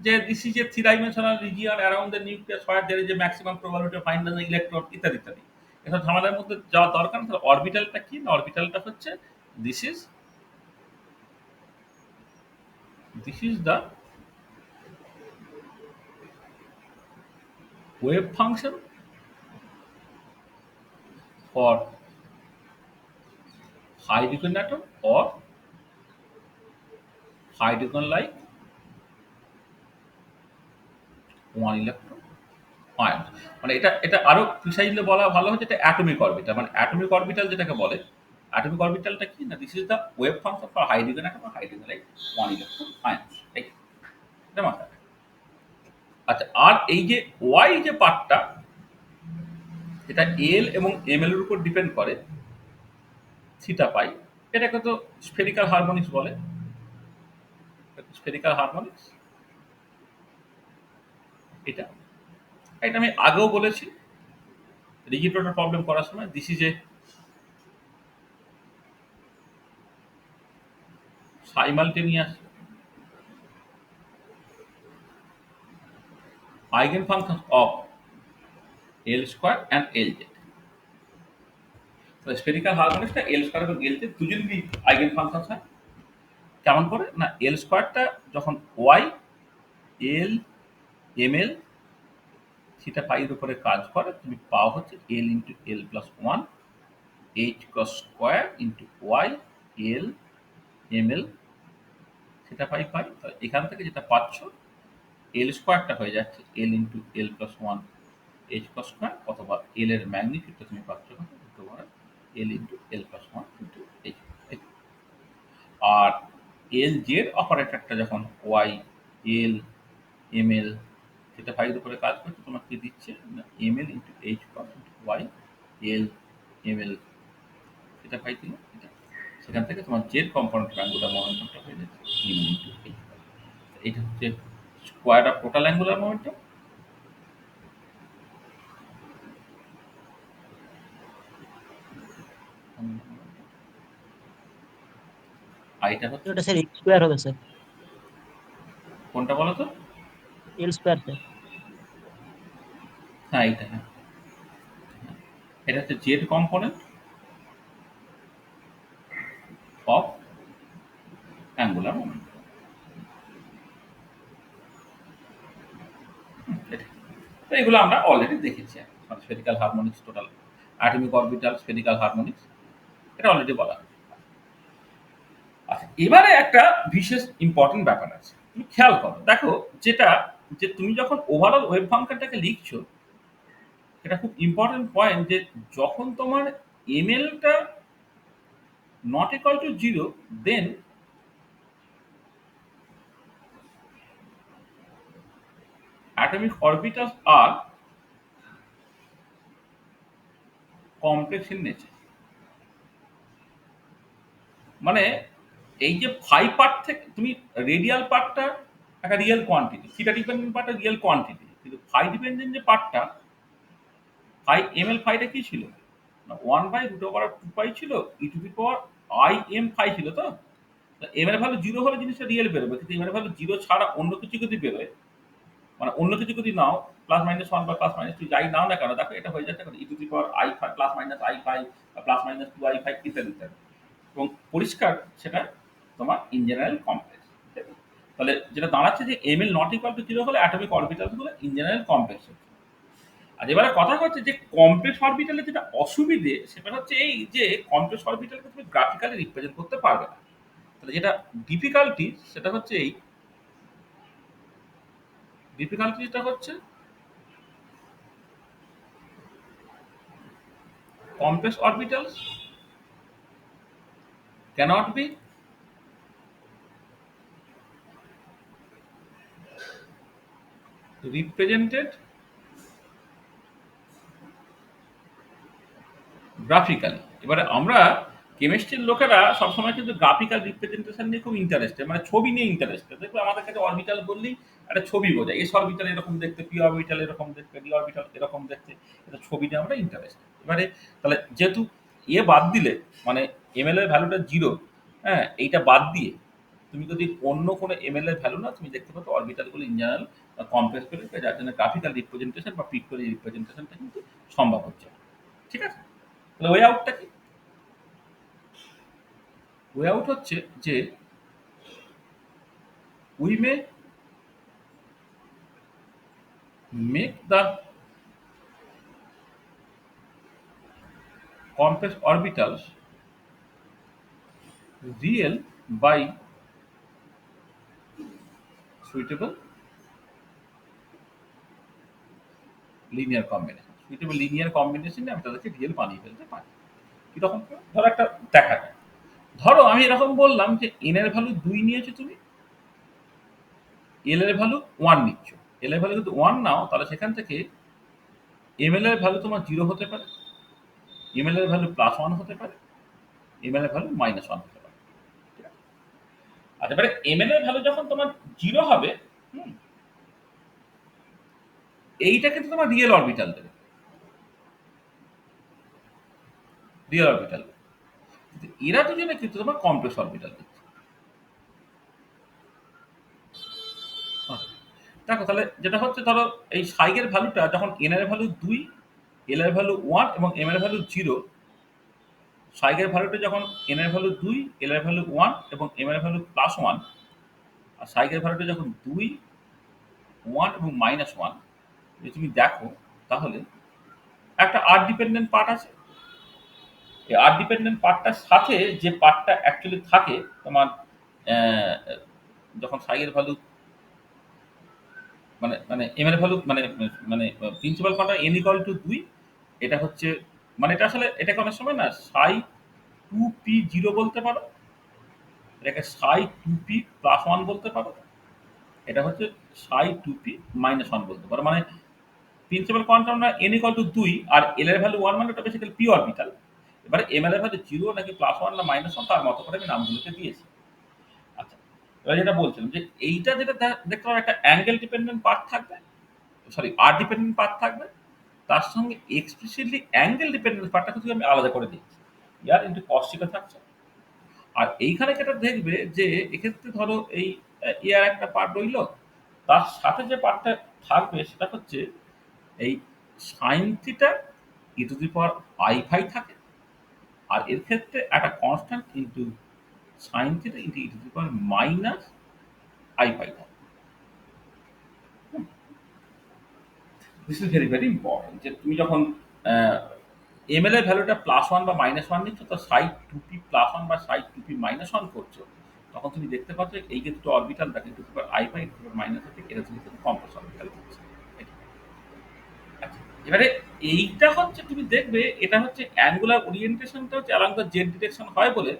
যে this is a three dimensional region around the nucleus where there is a maximum probability of finding the electron ইত্যাদি ইত্যাদি। এসব ঝামেলার মধ্যে যাওয়ার দরকার নেই। তাহলে অরবিটালটা কি? না, অরবিটালটা হচ্ছে this is the wave function for hydrogen atom or hydrogen like one electron ion. মানে এটা এটা আরো প্রিসাইজলি বলা ভালো হচ্ছে এটা অ্যাটমিক অরবিটাল। মানে অ্যাটমিক অরবিটাল যেটাকে বলে, অ্যাটমিক অরবিটালটা কি? না, this is the wave function for hydrogen atom আর hydrogen like one electron ion. এটা মাথায় রাখবে। আচ্ছা, আর এই যে ওয়াই যে পার্টটা, এটা এল এবং এম এর উপর ডিপেন্ড করে থিটা পাই। এটাকে তো স্ফেরিক্যাল হারমোনিক্স বলে। স্ফেরিক্যাল হারমোনিক্স এটা এটা আমি আগেও বলেছি রিজিড রডের প্রবলেম করার সময়। This is A simultaneous eigenfunctions of L square and LZ. তো স্ফেরিক্যাল হারমোনিক্সটা L স্কয়ার এবং LZ দুজনেরই আইগেন ফাংশন হয়। কেমন করে? না, L স্কয়ারটা যখন Y L ml theta phi এর উপরে কাজ করে, তুমি পাও হচ্ছে L into L plus 1 H cross square into Y L ml theta phi phi. তো এখান থেকে যেটা পাচ্ছ L স্কয়ারটা হয়ে যাচ্ছে L into L plus 1 H cross square, অথবা L এর ম্যাগনিটিউডটা তুমি পাচ্ছ L into L plus 1 into H। আর এল জেড অপারেটরটা যখন ওয়াই এল এম এল সেটা ফাইলের উপরে কাজ করছে, তোমাকে কি দিচ্ছে? না, m l into h cross into y l m l সেটা ফাই দিল এটা। সেখান থেকে তোমার জেড কম্পোনেন্টের অ্যাঙ্গুলার মোমেন্টামটা হয়ে যাচ্ছে এম ইন্টু এইচ। এইটা হচ্ছে square of total angular momentum. আর এটা হচ্ছে ওটা স্যার এল স্কোয়ার হবে স্যার। কোনটা বলো তো? L square sir. হ্যাঁ, এইটা, হ্যাঁ, এটা হচ্ছে z component of angular momentum. তো এগুলো আমরা অলরেডি দেখেছি। Spherical harmonics, total atomic orbital, spherical harmonics, এটা অলরেডি বলা। আচ্ছা, এবারে একটা বিশেষ ইম্পর্টেন্ট ব্যাপার আছে। তুমি খেয়াল করো, দেখো যেটা যে তুমি যখন ওভারঅল ওয়েভ ফাংশনটাকে লিখছো, এটা খুব ইম্পর্টেন্ট পয়েন্ট যে যখন তোমার এমএলটা not equal to zero, then atomic orbitals are complex in nature। মানে এই যে ফাই পার্ট থেকে তুমি রেডিয়াল পার্টটা একটা রিয়েল কোয়ান্টিটি, থিটা ডিপেন্ডেন্ট পার্টটা রিয়েল কোয়ান্টিটি, কিন্তু ফাই ডিপেন্ডেন্ট যে পার্টটা, ফাই এম এল ফাইটা কি ছিল? না, one by root over two pi ছিল, e to the power i m phi ছিল। তো এম এর ভ্যালু জিরো হলে জিনিসটা রিয়েল বেরোবে, কিন্তু এম এর ভ্যালু জিরো ছাড়া অন্য কিছু যদি বেরোয়, মানে অন্য কিছু যদি নাও, প্লাস মাইনাস ওয়ান বা প্লাস মাইনাস টু যাই নাও না কেন, দেখো এটা হয়ে যাচ্ছে e to the power i phi plus minus i phi বা plus minus two i phi ইত্যাদি ইত্যাদি। এবং পরিষ্কার সেটা তোমার ইন জেনারেল কমপ্লেক্স। তাহলে যেটা দাঁড়াচ্ছে যে m l not equal to zero হলে অ্যাটমিক অরবিটাল গুলো ইন জেনারেল কমপ্লেক্স হচ্ছে। আর এবারে কথা হচ্ছে যে কমপ্লেক্স অরবিটালের যেটা অসুবিধে, সেটা হচ্ছে এই যে কমপ্লেক্স অরবিটালকে তুমি গ্রাফিক্যালি রিপ্রেজেন্ট করতে পারবে না। তাহলে যেটা ডিফিকাল্টি, সেটা হচ্ছে এই ডিফিকাল্টিটা হচ্ছে complex orbitals cannot be represented graphically. এবারে আমরা কেমিস্ট্রির লোকেরা সবসময় কিন্তু গ্রাফিক্যাল রিপ্রেজেন্টেশন নিয়ে খুব ইন্টারেস্টেড, মানে ছবি নিয়ে ইন্টারেস্টেড। দেখবে আমাদের কাছে অরবিটাল বললেই একটা ছবি বোঝায়, এস অরবিটাল এরকম দেখতে, পি অরবিটাল এরকম দেখতে, ডি অরবিটাল এরকম দেখতে, এটা ছবি নিয়ে আমরা ইন্টারেস্টেড। এবারে তাহলে যেহেতু বাদ দিলে মানে এমএল এর ভ্যালুটা 0, হ্যাঁ, এইটা বাদ দিয়ে তুমি যদি অন্য কোনো এমএল এর ভ্যালু না তুমি দেখতে পাচ্ছ অরবিটালগুলো ইন জেনারেল কমপ্লেক্স করে, যার জন্য গ্রাফিক্যাল রিপ্রেজেন্টেশন বা পিক্টোরিয়াল রিপ্রেজেন্টেশনটা কিন্তু সম্ভব হচ্ছে। ঠিক আছে? তাহলে ওয়ে আউটটা কি? ওয়ে আউট হচ্ছে যে we may make the complex orbitals real by suitable linear combination. Suitable linear combination আমি তাদেরকে রিয়েল বানিয়ে ফেলতে পারি। কিরকম? ধরো একটা দেখা যায়, ধরো আমি এরকম বললাম যে এন এর ভ্যালু 2 নিয়েছো তুমি, এল এর ভ্যালু 1 নিচ্ছ। এল এর ভ্যালু যদি 1 নাও তাহলে সেখান থেকে এমএল এর ভ্যালু তোমার 0 হতে পারে, এমএল এর ভ্যালু +1 হতে পারে, এমএল এর ভ্যালু -1 হতে পারে। ঠিক আছে? আচ্ছা, এবারে এমএল এর ভ্যালু যখন তোমার 0 হবে, হুম, এইটা কিন্তু তোমার রিয়েল অরবিটাল দেবে, রিয়েল অরবিটাল দেবে। কিন্তু এরা দুজনে কিন্তু তোমার কমপ্লেক্স অরবিটাল দিচ্ছে। আচ্ছা, দেখো তাহলে যেটা হচ্ছে, ধরো এই সাইগের ভ্যালুটা যখন এন এর ভ্যালু 2, এল এর ভ্যালু 1 এবং এম এর ভ্যালু 0, সাইগের ভ্যালুটা যখন এন এর ভ্যালু 2, এল এর ভ্যালু 1 এবং এম এর ভ্যালু +1, আর সাইগের ভ্যালুটা যখন 2, 1 এবং -1, যদি তুমি দেখো তাহলে একটা আর ডিপেন্ডেন্ট পার্ট আছে। এই আর ডিপেন্ডেন্ট পার্টটার সাথে যে পার্টটা অ্যাকচুয়ালি থাকে তোমার আহ, যখন সাইগের ভ্যালু মানে মানে এম এর ভ্যালু মানে মানে principal quantum n equal to 2, এটা হচ্ছে মানে এটা আসলে এটাকে অনেক সময় না সাই 2p0 বলতে পারো, এটাকে সাই 2p+1 বলতে পারো, এটা হচ্ছে সাই 2p-1 বলতে পারো। মানে প্রিন্সিপাল কোয়ান্টামটা n ইকুয়াল টু 2 আর l এর ভ্যালু 1 মানে ওটা বেসিক্যালি পি অরবিটাল। এবারে m এর ভ্যালু 0 নাকি +1 না -1 তার মতো করে আমি নামগুলোকে দিয়েছি। আচ্ছা, এবার যেটা বলছিলাম যে এইটা যেটা দেখতে পাবো একটা অ্যাঙ্গেল ডিপেন্ডেন্ট পার্ট থাকবে, সরি আর ডিপেন্ডেন্ট পার্ট থাকবে, তার সঙ্গে এক্সপ্লিসিটলি অ্যাঙ্গেল ডিপেন্ডেন্ট পার্টটা কিন্তু আমি আলাদা করে দিচ্ছি, ইয়ার ইন্টু cos θ থাকছে। আর এইখানে যেটা দেখবে যে এক্ষেত্রে ধরো এই ইয়ার একটা পার্ট রইলো, তার সাথে যে পার্টটা থাকবে সেটা হচ্ছে এই সাইন থিটা e⁻i⁵ থাকে, আর এর ক্ষেত্রে একটা constant into sine theta into e⁻−i⁵ থাকে। This is very very important যে তুমি যখন এমএল এর ভ্যালুটা +1 বা -1 নিচ্ছ, তো সাই 2p+1 বা সাই 2p-1 করছো, তখন তুমি দেখতে পাচ্ছ এই যে দুটো অরবিটাল থাকে e⁻i⁵ e⁻−i এরা কিন্তু কমপ্লেক্স অরবিটাল হচ্ছে। আচ্ছা, এবারে এইটা হচ্ছে তুমি দেখবে এটা হচ্ছে অ্যাঙ্গুলার ওরিয়েন্টেশনটা হচ্ছে অ্যালং দ্য জেড ডিরেকশন হয় বলে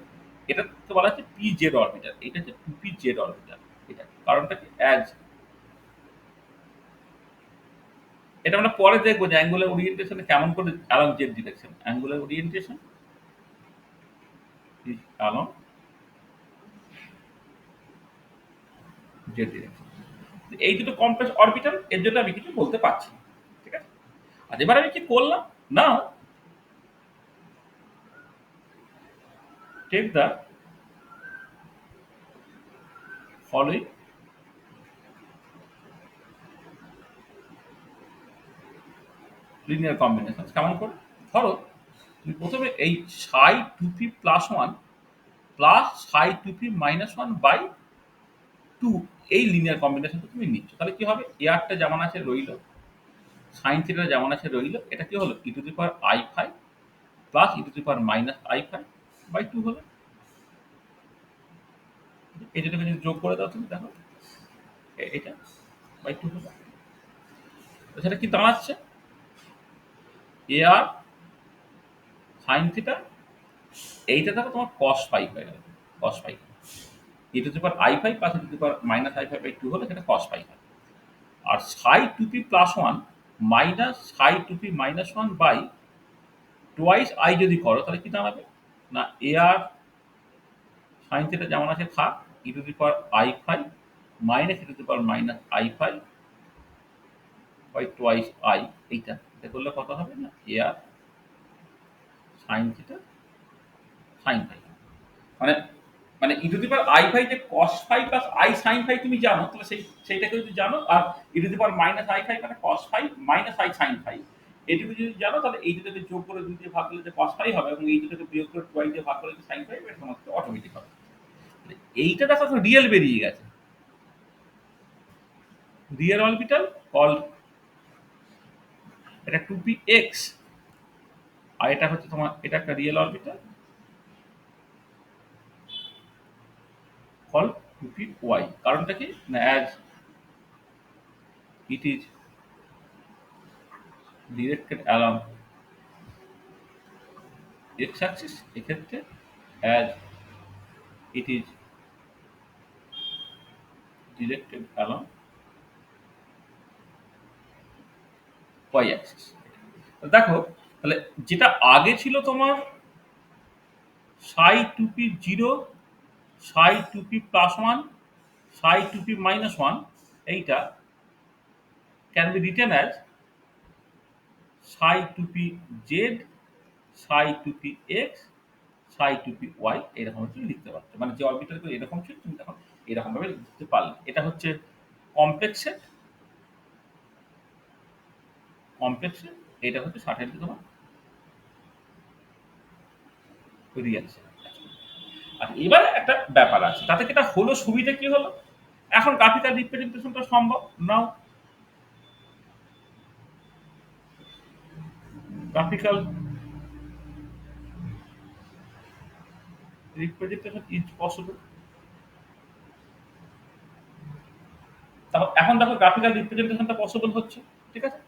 এটাকে বলা হচ্ছে পি জেড অরবিটাল, এটা হচ্ছে 2p জেড অরবিটাল। এটা কারণটা কি, অ্যাজ এটা আমরা পরে দেখবো যে অ্যাঙ্গুলার ওরিয়েন্টেশন কেমন করে along Z direction, angular orientation is along Z direction. এই দুটো কমপ্লেক্স অরবিটাল, এর জন্য আমি কিছু বলতে পারছি না। ঠিক আছে? আর এবার আমি কি করলাম, now take the following linear combination. কেমন করে? ধরো তুমি প্রথমে এই সাই 2p+1 প্লাস সাই 2p-1/2 এই লিনিয়ার কম্বিনেশনটা তুমি নিচ্ছ, তাহলে কি হবে, এয়ারটা যেমন আছে রইল, সাইন থিটা যেমন আছে রইল, এটা কি হলো e⁻i⁵ প্লাস e⁻i⁵/2 হলো। এই দুটোকে যদি যোগ করে দাও তুমি দেখো এটা 2 হলো। তো সেটা কি দাঁড়াচ্ছে, এআর সাইন থিটা এইটা দেখো তোমার কস ফাই হয়ে গেল, cos phi e to the power i phi plus e to the power minus i phi by 2 হলে সেটা কস ফাই হয়। আর সাই 2p plus 1 minus Sai 2p minus 1 by twice i যদি করো তাহলে কি দাঁড়াবে না এ আর সাইন থিটা যেমন আছে থাক e to the power i phi minus e to the power minus i phi by twice i এইটা এটা করলে কত হবে না এ r sine theta sine phi মানে মানে e to the power i phi যে cos phi plus i sine phi তুমি জানো তাহলে সেইটাকে যদি জানো আর e to the power minus i phi মানে cos phi minus i sine phi এইটুকু যদি জানো তাহলে এই দুটোকে যোগ করে 2 দিয়ে ভাগ করলে যে কস ফাই হবে এবং এই দুটোকে বিয়োগ করে 2 দিয়ে ভাগ করলে যে সাইন ফাই হবে এটা সমস্ত অটোমেটিক হবে। এইটা দেখো রিয়েল বেরিয়ে গেছে, রিয়েল অরবিটাল কল্ড এটা 2px আর এটা হচ্ছে তোমার এটা একটা রিয়েল অরবিটাল called 2py কারণটা কি না as it is directed along x axis এক্ষেত্রে as it is directed along y axis। দেখো তাহলে যেটা আগে ছিল তোমার সাই 2p 0 সাই 2p প্লাস 1 সাই 2p মাইনাস 1 এইটা can be written as Sai 2p z Sai 2p x Sai 2p y এরকম তুমি লিখতে পারছো, মানে যে অরবিটাল এরকম ছিল তুমি তখন এরকম ভাবে লিখতে পারলে। এটা হচ্ছে কমপ্লেক্স সেট, কমপ্লেক্স সেট এটা হচ্ছে সার্টেনলি তোমার রিয়েল সেট। আর এবার একটা ব্যাপার আছে তাতে কি এটা হলো সুবিধা কি হলো এখন গ্রাফিক্যাল রিপ্রেজেন্টেশনটা সম্ভব নাও গ্রাফিক্যাল representation is possible। এখন দেখো গ্রাফিক্যাল রিপ্রেজেন্টেশনটা পসিবল হচ্ছে, ঠিক আছে।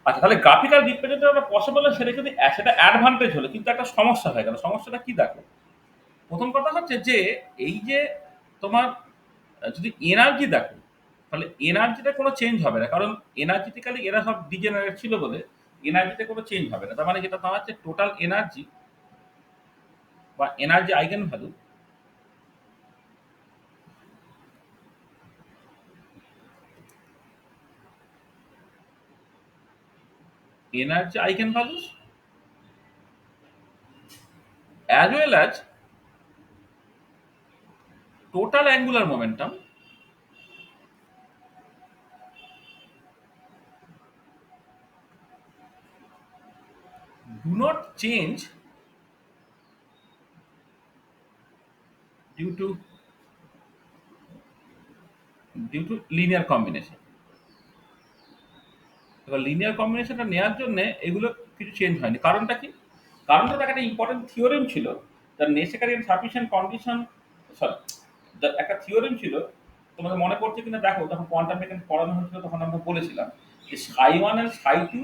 আচ্ছা তাহলে গ্রাফিক্যাল রিপ্রেজেন্টেশনটা পসিবল হয় সেটা যদি সেটা অ্যাডভান্টেজ হলো, কিন্তু একটা সমস্যা হয়ে গেল। সমস্যাটা কি দেখো, প্রথম কথা হচ্ছে যে এই যে তোমার যদি এনার্জি দেখো তাহলে এনার্জিতে কোনো চেঞ্জ হবে না, কারণ এনার্জিটিক্যালি এরা সব ডিজেনারেট ছিল বলে এনার্জিতে কোনো চেঞ্জ হবে না। তার মানে যেটা দাঁড়াচ্ছে টোটাল এনার্জি বা energy eigen value energy eigenvalues as well as total angular momentum do not change due to linear combination। এবার লিনিয়ার কম্বিনেশনটা নেওয়ার জন্য এগুলো কিছু চেঞ্জ হয়নি। কারণটা কি, কারণটা দেখ একটা ইম্পর্টেন্ট থিওরেম ছিল the necessary and sufficient condition, sorry একটা থিওরেম ছিল তোমাদের মনে পড়ছে কিনা দেখো, তখন কোয়ান্টাম মেকানিক্স পড়ানো হয়েছিল তখন আমরা বলেছিলাম যে সাই 1 and psi 2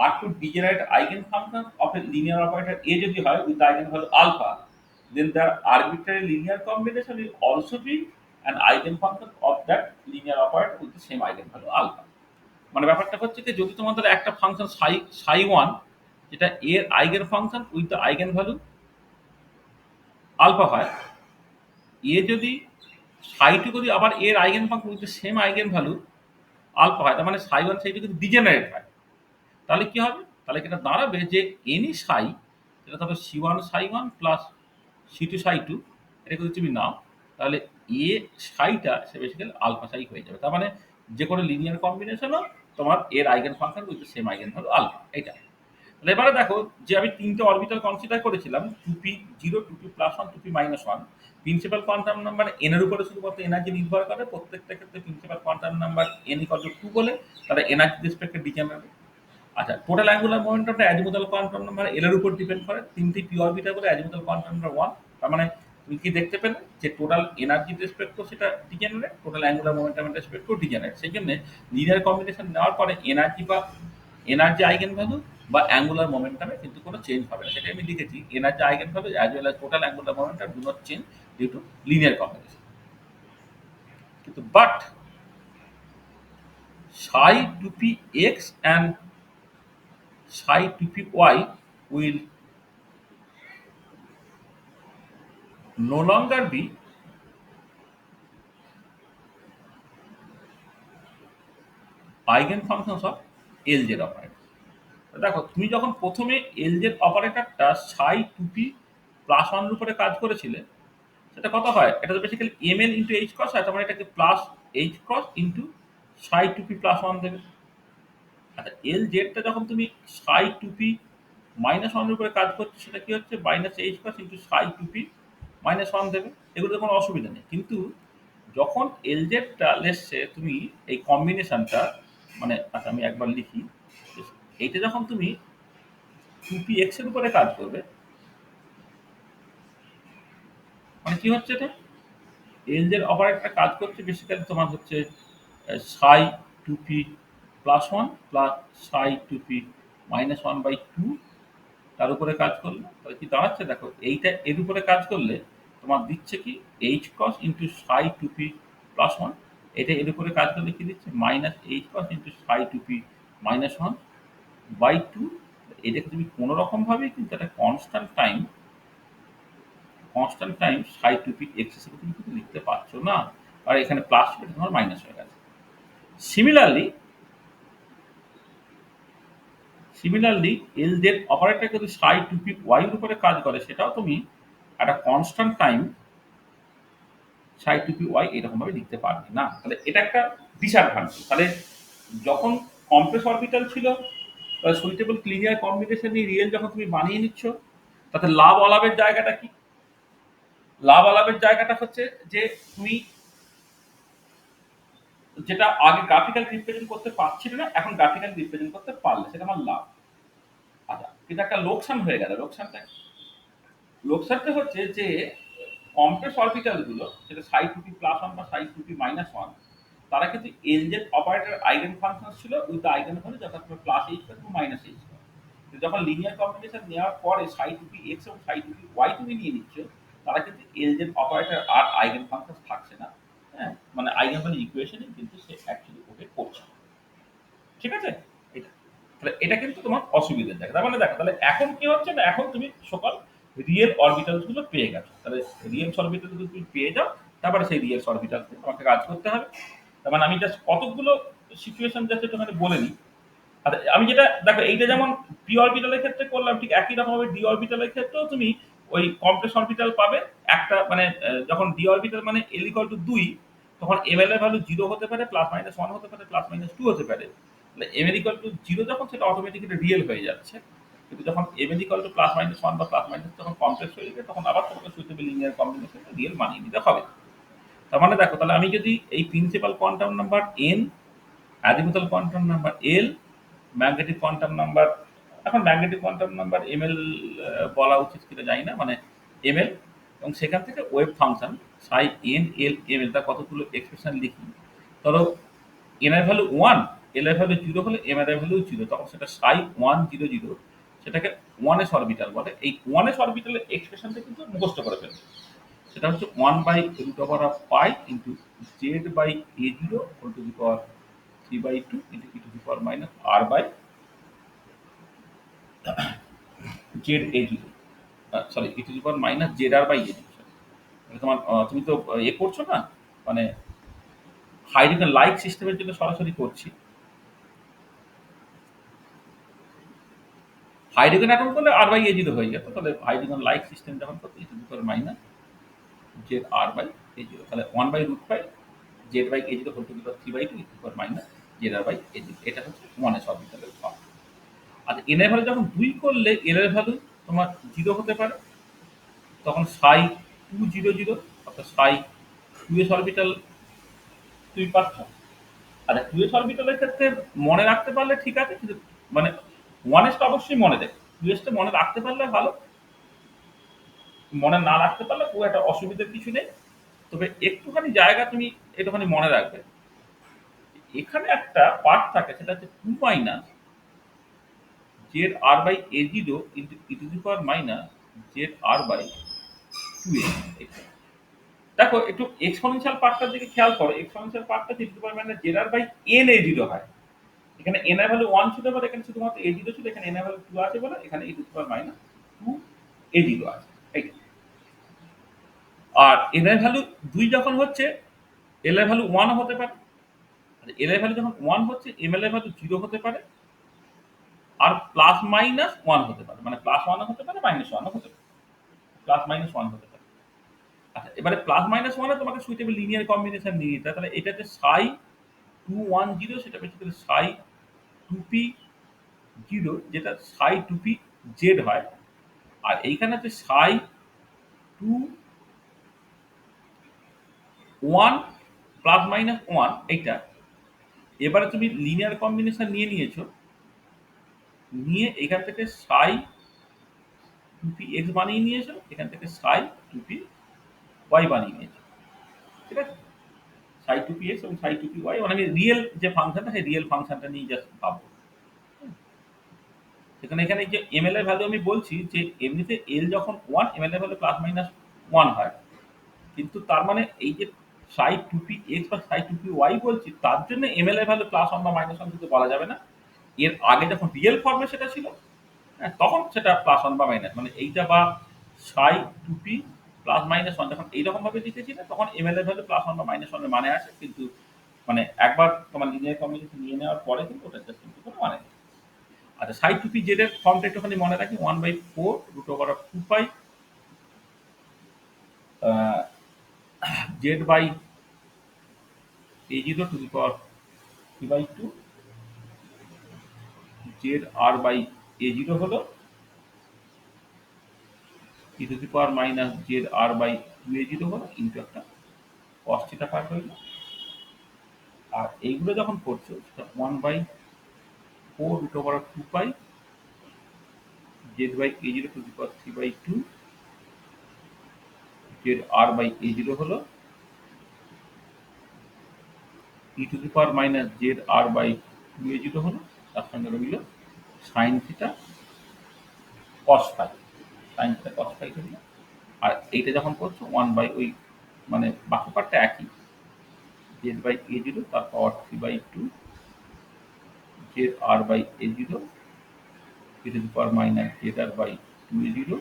are two degenerate eigen function of a linear operator A যদি হয় with eigen value alpha, then their arbitrary linear combination will also be an eigenfunction of that linear operator with the same eigenvalue alpha। মানে ব্যাপারটা হচ্ছে যে যদি তোমাদের একটা function সাই 1 যেটা এর eigen function with the eigen value alpha হয়, এ যদি সাই 2 যদি আবার এর eigen function with the same eigen value alpha হয়, তার মানে সাই 1 সাই 2 যদি ডিজেনারেট হয় তাহলে কি হবে, তাহলে এটা দাঁড়াবে যে এনি সাই যেটা তবে c1 সাই 1 প্লাস c2 সাই 2 এটা যদি তুমি নাও তাহলে এ সাইটা সে বেসিক্যালি আলফা সাই হয়ে যাবে। তার মানে যে কোনো লিনিয়ার কম্বিনেশনও তোমার এর eigen function with same eigen value alpha. এটা তাহলে এবারে দেখো যে আমি তিনটে অরবিটাল কনসিডার করেছিলাম 2p0 2p plus 1 2p minus 1, principal quantum number n এর উপরে শুধুমাত্র এনার্জি নির্ভর করে, প্রত্যেকটা ক্ষেত্রে প্রিন্সিপাল কোয়ান্টাম নাম্বার n = 2 বলে তারা এনার্জি রেসপেক্টে ডিজেনারেট। আচ্ছা টোটাল অ্যাঙ্গুলার মোমেন্টামটা অ্যাজিমুথাল কোয়ান্টাম নাম্বার এল এর উপর ডিপেন্ড করে, তিনটি পি অরবিটাল বলে অ্যাজিমুথাল কোয়ান্টাম নাম্বার 1। তার মানে তুমি কি দেখতে পেলে যে টোটাল এনার্জি রেসপেক্ট সেটা degenerate, total angular momentum respect degenerate. সেই জন্য লিনিয়ার কম্বিনেশন নেওয়ার পরে এনার্জি বা এনার্জি আইগেন ভ্যালু বা অ্যাঙ্গুলার মোমেন্টামে কিন্তু কোনো চেঞ্জ হবে না। সেটা আমি লিখেছি, energy eigen value as well as total angular momentum do not change due to linear combination. কিন্তু but psi 2p x and psi 2p y will no longer be eigenfunctions of LZ operator. দেখো তুমি যখন প্রথমে LZ অপারেটরটা psi 2p plus 1 এর উপরে কাজ করেছিলে, সেটা কত হয়? এটা তো basically ml into h cross হয়, তার মানে এটাকে plus h cross into psi 2p plus 1 দেবে। আচ্ছা, LZ টা যখন তুমি psi 2p মাইনাস 1 এর উপরে কাজ করছো, সেটা কি হচ্ছে? Minus h cross into psi 2p minus 1 দেবে। এগুলোতে কোনো অসুবিধা নেই। কিন্তু যখন LZ টা লেসছে তুমি এই কম্বিনেশনটা, মানে আচ্ছা আমি একবার লিখি, এইটা যখন তুমি 2px এর উপরে কাজ করবে, মানে কি হচ্ছে এটা? LZ অপারেটরটা কাজ করছে বেসিক্যালি তোমার হচ্ছে psi 2p plus 1 plus psi 2p minus 1 by 2 তার উপরে কাজ করলে তাহলে কি দাঁড়াচ্ছে? দেখো এইটা এর উপরে কাজ করলে তোমার দিচ্ছে কি h cos into psi 2p plus 1, এটা এর উপরে কাজ করলে কি দিচ্ছে? Minus h cos into psi 2p minus 1 by 2। এটাকে তুমি কোনো রকম ভাবেই কিন্তু একটা constant time psi 2p x হিসেবে তুমি কিন্তু লিখতে পারছো না, আর এখানে প্লাস ছিল তোমার মাইনাস হয়ে গেছে। সিমিলারলি LZ অপারেটর যদি psi 2p y এর উপরে কাজ করে, সেটাও তুমি একটা constant time psi 2p y এরকম ভাবে লিখতে পারবে না। তাহলে এটা একটা ডিসঅ্যাডভান্টেজ। তাহলে যখন কমপ্লেক্স অরবিটাল ছিল, সুইটেবল লিনিয়ার কম্বিনেশন নিয়ে রিয়েল যখন তুমি বানিয়ে নিচ্ছ, তাতে লাভ অলাভের জায়গাটা কি? লাভ অলাভের জায়গাটা হচ্ছে যে তুমি যেটা আগে গ্রাফিক্যাল রিপ্রেজেন্ট করতে পারছিলে না, এখন গ্রাফিক্যাল রিপ্রেজেন্ট করতে পারলে, সেটা আমার লাভ। আচ্ছা, কিন্তু একটা লোকসান হয়ে গেল। লোকসানটা হচ্ছে যে কমপ্লেক্স অরবিটাল গুলো, যেটা psi 2p প্লাস 1 বা psi 2p মাইনাস 1, তারা কিন্তু LZ অপারেটর আইগেন ফাংশন ছিল উইথ দ্য আইগেন ভ্যালু, যথা প্লাস h এবং মাইনাস h। যখন লিনিয়ার কম্বিনেশন নেওয়ার পরে psi 2p x এবং psi 2p y তুমি নিয়ে নিচ্ছ, তারা কিন্তু LZ অপারেটর আর আইগেন ফাংশন থাকছে না। হ্যাঁ, মানে আইগেন ভ্যালু ইকুয়েশনে কিন্তু সে অ্যাকচুয়ালি ওকে করছে। ঠিক আছে? এটা তাহলে এটা কিন্তু তোমার অসুবিধার জায়গা। তার মানে দেখো, তাহলে এখন কি হচ্ছে না, এখন তুমি সকল রিয়েল অরবিটালস গুলো পেয়ে গেছো। তাহলে রিয়েল অরবিটাল গুলো তুমি পেয়ে যাও, তারপরে সেই রিয়েল অরবিটাল তোমাকে কাজ করতে হবে। তার মানে আমি জাস্ট কতগুলো সিচুয়েশন যাচ্ছে তোমাকে বলে নিই। আর আমি যেটা দেখো, এইটা যেমন পি অরবিটালের ক্ষেত্রে করলাম, ঠিক একই রকম ভাবে ডি অরবিটালের ক্ষেত্রেও তুমি ওই কমপ্লেক্স অরবিটাল পাবে একটা, মানে যখন ডি অরবিটাল মানে এল ইকুয়াল টু 2, তখন এম এল এর ভ্যালু 0 হতে পারে, প্লাস মাইনাস 1 হতে পারে, প্লাস মাইনাস 2 হতে পারে। তাহলে এম এল ইকুয়াল টু 0 যখন, সেটা অটোমেটিক্যালি রিয়েল হয়ে যাচ্ছে। কিন্তু যখন m l equal to plus minus 1 বা প্লাস মাইনাস যখন কমপ্লেক্স হয়ে যাবে, তখন আবার তোমাকে সুইটেবল লিনিয়ার কম্বিনেশন রিয়েল মানিয়ে নিতে হবে। তার মানে দেখো, তাহলে আমি যদি এই principal quantum number n, azimuthal quantum number l, magnetic quantum number, এখন ম্যাগনেটিক কোয়ান্টাম নাম্বার ml বলা উচিত কিনা জানি না, মানে ml, এবং সেখান থেকে ওয়েভ ফাংশন সাই n l ml তার কতগুলো এক্সপ্রেশন লিখি। ধরো n এর ভ্যালু 1, l এর ভ্যালু 0 হলে m এর ভ্যালু 0, তখন সেটা সাই 1 0 0, সেটাকে 1s অরবিটাল বলে। এই 1s অরবিটালের এক্সপ্রেশনটা কিন্তু মুখস্থ করে ফেলবে। সেটা হচ্ছে 1 by root over of pi into z by a zero whole to the power 3/2 into e to the power minus r by z a zero, sorry e to the power minus z r by a zero. তোমার তুমি তো এ করছো না, মানে hydrogen like সিস্টেমের জন্য সরাসরি করছি। হাইড্রোজেন অ্যাটম করলে আর বাই এ জিরো হয়ে যেত, তাহলে হাইড্রোজেন লাইক সিস্টেম যখন করতে e to the power minus z r by a zero, তাহলে 1 by root pi z by a zero whole to the power 3/2 e to the power minus z r by a zero. এটা হচ্ছে 1s অরবিটালের form. আচ্ছা, N এর value যখন 2 করলে এল এর value তোমার 0 হতে পারে, তখন সাই 2 0 0, অর্থাৎ সাই 2s অরবিটাল তুমি পাচ্ছ। আচ্ছা, 2s অরবিটালের ক্ষেত্রে মনে রাখতে পারলে ঠিক আছে, কিন্তু মানে 1s টা অবশ্যই মনে দেয়, 2s টা মনে রাখতে পারলে ভালো, মনে না রাখতে পারলে খুব একটা অসুবিধার কিছু নেই। তবে একটুখানি জায়গা তুমি একটুখানি মনে রাখবে, এখানে একটা পার্ট থাকে, সেটা হচ্ছে 2 minus z r by a zero into e to the power minus z r by 2a। দেখো একটু এক্সপোনেনশিয়াল পার্টটার দিকে খেয়াল করো। এক্সপোনেনশিয়াল পার্টটা e to the power minus z r by n a zero হয়। এখানে এন এর ভ্যালু 1 ছিল বলে এখানে শুধুমাত্র এ জিরো ছিল, এখানে এন এর ভ্যালু 2 আছে বলে এখানে e to the power minus 2 a zero আছে। আর এন এর ভ্যালু 2 যখন হচ্ছে এল এর ভ্যালু 1 হতে পারে, আর এল এর ভ্যালু যখন 1 হচ্ছে এম এল এর ভ্যালু 0 হতে পারে, আর প্লাস মাইনাস 1 হতে পারে, মানে প্লাস 1 হতে পারে মাইনাস 1 হতে পারে, প্লাস মাইনাস 1 হতে পারে। আচ্ছা এবারে প্লাস মাইনাস 1 এ তোমাকে সুইটেবল লিনিয়ার কম্বিনেশন নিয়ে নিতে হয়। তাহলে এটাতে সাই 210 সেটা বেসিক্যালি সাই 2p 0 যেটা সাই 2p জেড হয়, আর এইখানে আছে সাই 2 1 প্লাস মাইনাস 1 এইটা। এবারে তুমি লিনিয়ার কম্বিনেশন নিয়ে নিয়েছো, নিয়ে এখান থেকে সাই 2p x বানিয়ে নিয়েছো, এখান থেকে সাই 2p y বানিয়ে নিয়েছো, ঠিক আছে? সাই 2p x এবং সাই 2p y, মানে আমি রিয়েল যে ফাংশনটা সেই রিয়েল ফাংশনটা নিয়ে জাস্ট ভাববো। সেখানে এখানে যে এমএল এর ভ্যালু আমি বলছি যে এমনিতে এল যখন 1 এমএল এর ভ্যালু প্লাস মাইনাস 1 হয়, কিন্তু তার মানে এই যে সাই 2p x বা সাই 2p y বলছি তার জন্য এমএল এর ভ্যালু প্লাস 1 বা মাইনাস 1 কিন্তু বলা যাবে না। এর আগে যখন রিয়েল ফর্মে সেটা ছিল, হ্যাঁ, তখন সেটা প্লাস 1 বা মাইনাস, মানে এইটা বা সাই 2p প্লাস মাইনাস 1 যখন এইরকম ভাবে লিখেছি না তখন এমএল এর ভ্যালু প্লাস 1 বা মাইনাস 1 এর মানে আসে, কিন্তু মানে একবার তোমার লিনিয়ার কম্বিনেশন নিয়ে নেওয়ার পরে কিন্তু ওটা জাস্ট কিন্তু কোনো মানে নেই। আচ্ছা সাই 2p জেড এর ফর্মটা একটুখানি মনে রাখি, 1/4 root over of 2 pi z by a zero to the power 3/2 z r by a zero হলো e to the power minus z r by 2 a zero হলো ইন্টু একটা cos থিটা পার্ট হইলো। আর এইগুলো যখন করছো সেটা 1/4 root over of 2 pi z by a zero to the power 3/2 z r by a zero হলো e to the power minus z r by 2 a zero হলো, তার সঙ্গে রইল sine theta cos phi, sine theta cos phi রইল। আর এইটা যখন করছো 1 বাই ওই মানে বাকি পার্টটা একই, জেড বাই এ জিরো তার power 3/2 z r by a zero e to the power minus z r by 2 a zero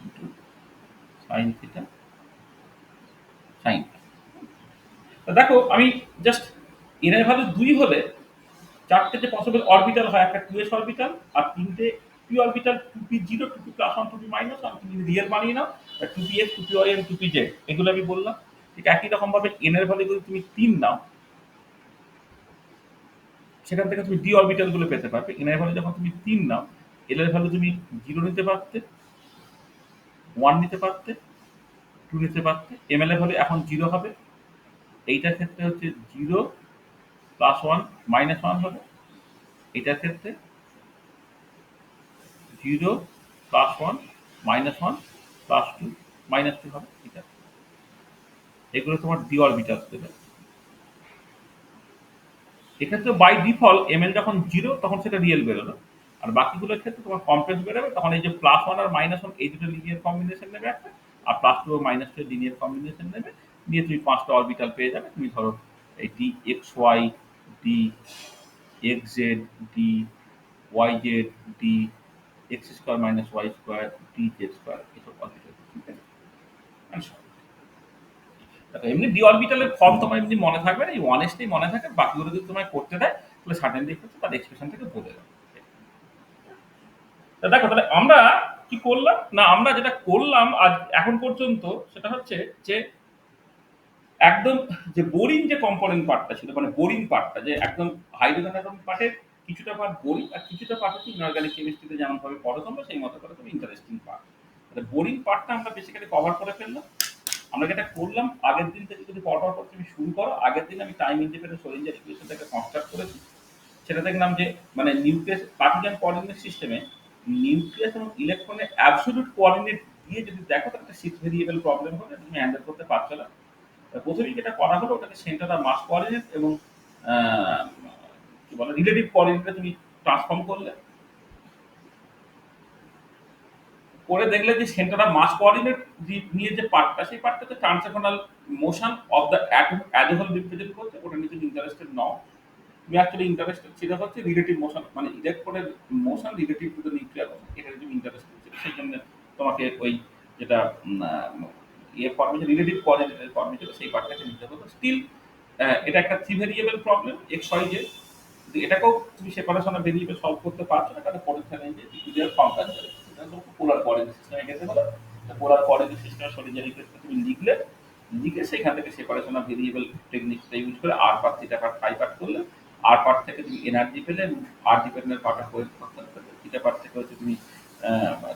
into sine theta sine. দেখো আমি জাস্ট এর ভ্যালু 2 হলে চারটে যে পসিবল অরবিটাল হয়, একটা 2s অরবিটাল আর তিনটে p orbital 2p0 2p plus 1 2p minus 1, তুমি রিয়েল বানিয়ে নাও 2px 2py এবং 2pz, এগুলো আমি বললাম। ঠিক একই রকম ভাবে n এর ভ্যালু যদি তুমি 3 নাও সেখান থেকে তুমি d অরবিটাল গুলো পেতে পারবে। n এর ভ্যালু যখন তুমি 3 নাও l এর ভ্যালু তুমি 0 নিতে পারতে, 1 নিতে পারতে, 2 নিতে পারতে, ml এর ভ্যালু এখন 0 হবে, এইটার ক্ষেত্রে হচ্ছে 0 প্লাস 1 মাইনাস 1 হবে, এটার ক্ষেত্রে 0 প্লাস 1 মাইনাস 1 প্লাস 2 মাইনাস 2 হবে। এটা এগুলো তোমার ডি অরবিটাল দেবে। এক্ষেত্রে বাই ডিফল্ট এমএল যখন 0 তখন সেটা রিয়েল বেরোলো, আর বাকিগুলোর ক্ষেত্রে তোমার কমপ্লেক্স বেরোবে, তখন এই যে প্লাস 1 আর মাইনাস 1 এই দুটো লিনিয়ার কম্বিনেশন নেবে একটা, আর প্লাস 2 ও মাইনাস 2 লিনিয়ার কম্বিনেশন নেবে, নিয়ে তুমি 5টা অরবিটাল পেয়ে যাবে। তুমি ধরো এই d x y, d x z, d y z, d x square minus y square, d z square, এসব অরবিটাল, ঠিক আছে? দেখো এমনি ডি অরবিটালের ফর্ম তোমার এমনি মনে থাকবে না, এই ওয়ানেসটাই মনে থাকে, বাকিগুলো যদি তোমায় করতে দেয় তাহলে সার্টেনলি করছে তার এক্সপ্রেশন থেকে বলে দেবে। তা দেখো তাহলে আমরা কি করলাম না, আমরা যেটা করলাম আজ এখন পর্যন্ত সেটা হচ্ছে যে একদম যে বোরিং যে কম্পোনেন্ট পার্টটা ছিল, মানে বোরিং পার্টটা যে একদম হাইড্রোজেন পার্টের কিছুটা পার্ট বোরিং আর কিছুটা পার্ট হচ্ছে ইনঅর্গানিক কেমিস্ট্রিতে যেমন ভাবে পড়ো তোমরা সেই মতো করে তুমি ইন্টারেস্টিং পার্ট। তাহলে বোরিং পার্টটা আমরা বেসিক্যালি কভার করে ফেললাম। আমরা যেটা করলাম আগের দিন থেকে যদি পড়ার পর তুমি শুরু করো, আগের দিন আমি টাইম ইন্ডিপেন্ডেন্ট সোলিঞ্জার ইকুয়েশনটাকে কনস্ট্রাক্ট করেছি। সেটা দেখলাম যে মানে নিউক্লিয়াস কার্টেসিয়ান কোঅর্ডিনেট সিস্টেমে নিউক্লিয়াস এবং ইলেকট্রনের অ্যাবসলিউট কোঅর্ডিনেট দিয়ে যদি দেখো তাহলে একটা 6 ভেরিয়েবল প্রবলেম হবে, তুমি হ্যান্ডেল করতে পারছো না। প্রথমেই যেটা করা হলো ওটাকে সেন্টার অফ মাস কোঅর্ডিনেট এবং কি বলে রিলেটিভ কোঅর্ডিনেটে তুমি ট্রান্সফর্ম করলে, করে দেখলে যে সেন্টার অফ মাস কোঅর্ডিনেট নিয়ে যে পার্টটা, সেই পার্টটাতে translational motion of the atom as a whole represent করছে, ওটা নিয়ে তুমি ইন্টারেস্টেড নও। তুমি অ্যাকচুয়ালি ইন্টারেস্টেড ছিল হচ্ছে রিলেটিভ মোশন, মানে ইলেকট্রনের motion relative to the nuclear motion, এটা তুমি ইন্টারেস্টেড ছিল, সেই জন্য তোমাকে ওই যেটা ইয়ে ফর্মে রিলেটিভ কোঅর্ডিনেটের ফর্মে ছিল সেই পার্টটাকে নিতে হতো। স্টিল এটা একটা three variable problem x y z, এটাকেও তুমি সেপারেশনে ভেরিয়েবল সলভ করতে পারছো না, কারণ পরীক্ষা নেই যে ইকুইলিয়ার ফাংশন পোলার কোঅর্ডিনেট সিস্টেমে গেছে বলে পোলার কোঅর্ডিনেট সিস্টেমের সলিডারি ক্ষেত্রে তুমি লিখলে, লিখে সেখান থেকে সেপারেশন অফ ভেরিয়েবল টেকনিকটা ইউজ করে r part theta part phi part করলে আর পার্ট থেকে তুমি এনার্জি পেলে, r dependent part of wave function পেলে, থিটা পার্ট থেকে হচ্ছে তুমি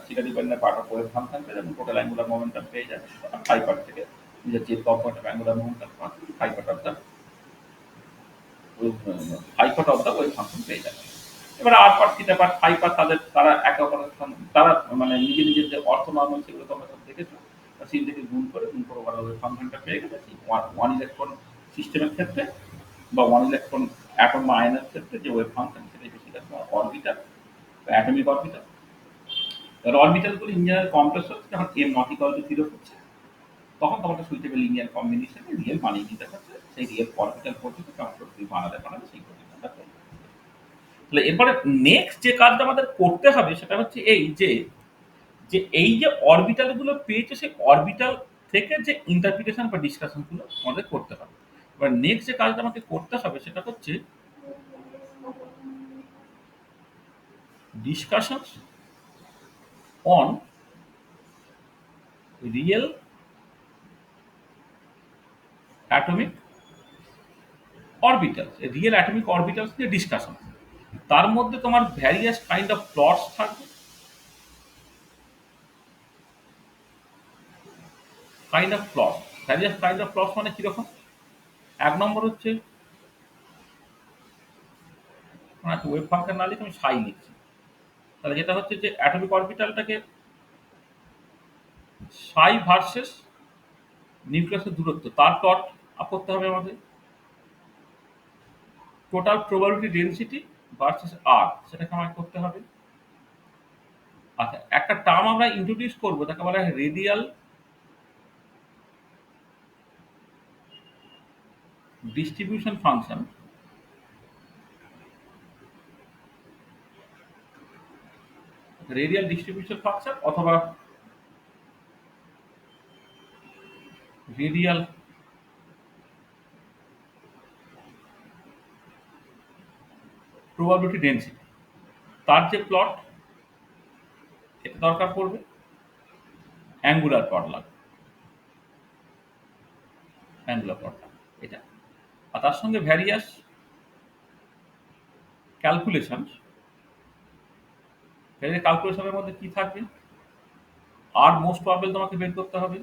theta dependent part of wave function পেলে এবং টোটাল অ্যাঙ্গুলার মোমেন্টাম পেয়ে যাবে। আর ফাই পার্ট থেকে নিজের যে কম্পোনেন্ট অফ অ্যাঙ্গুলার মোমেন্টাম পাচ্ছ, phi part of the hyper of the wave function পেয়ে যাবে। এবার r part theta part phi part তারা একে অপরের তারা মানে নিজের যে অর্থ নর্মাল সেগুলো তোমরা সব দেখেছো, সিন থেকে গুণ করে ওভারঅল ওয়েভ ফাংশনটা পেয়ে গেলে ওয়ান ইলেকট্রন সিস্টেমের ক্ষেত্রে বা ওয়ান ইলেকট্রন অ্যাটম বা আয়নের ক্ষেত্রে যে ওয়েভ ফাংশন সেটাই বেশি তোমার অরবিটাল বা অ্যাটমিক অরবিটাল। এবার অরবিটালগুলো ইন জেনারেল কমপ্লেক্স হচ্ছে যখন এম নট ইকুয়াল টু 0 হচ্ছে, তখন তোমাকে সুইটেবল লিনিয়ার কম্বিনেশনে রিয়েল বানিয়ে দিতে হচ্ছে, সেই রিয়েল অরবিটাল পদ্ধতি তুমি বানাতে সেই পদ্ধতিটা করবে। তাহলে এরপরে নেক্সট যে কাজটা আমাদের করতে হবে সেটা হচ্ছে এই যে এই যে অরবিটাল গুলো পেয়েছে, সেই অরবিটাল থেকে যে ইন্টারপ্রিটেশন বা ডিসকাশন গুলো আমাদের করতে হবে। এবার নেক্সট যে কাজটা আমাকে করতে হবে সেটা হচ্ছে discussion on real atomic orbitals. Real atomic orbitals নিয়ে ডিসকাশন, তার মধ্যে তোমার ভ্যারিয়াস কাইন্ড অফ প্লটস থাকবে। Kind of plot, various kind of plots মানে কিরকম? এক নম্বর হচ্ছে ওয়েভ ফাংশন না লিখে আমি সাই লিখছি, তাহলে যেটা হচ্ছে যে অ্যাটমিক অরবিটালটাকে সাই ভার্সেস নিউক্লিয়াসের দূরত্ব তার প্লট আপ করতে হবে আমাদের। টোটাল প্রবাবিলিটি ডেনসিটি ভার্সেস আর, সেটাকে আমাকে করতে হবে। আচ্ছা, একটা টার্ম আমরা ইন্ট্রোডিউস করবো, তাকে বলা হয় radial distribution function. Radial distribution function অথবা রেডিয়াল প্রবাবিলিটি ডেনসিটি, তার যে প্লট এটা দরকার পড়বে, অ্যাঙ্গুলার প্লট লাগবে, অ্যাঙ্গুলার প্লট এটা। আর তার সঙ্গে ভ্যারিয়াস ক্যালকুলেশন। ক্যালকুলেশনের মধ্যে কি থাকবে? আর মোস্ট প্রবাবল তোমাকে বের করতে হবে,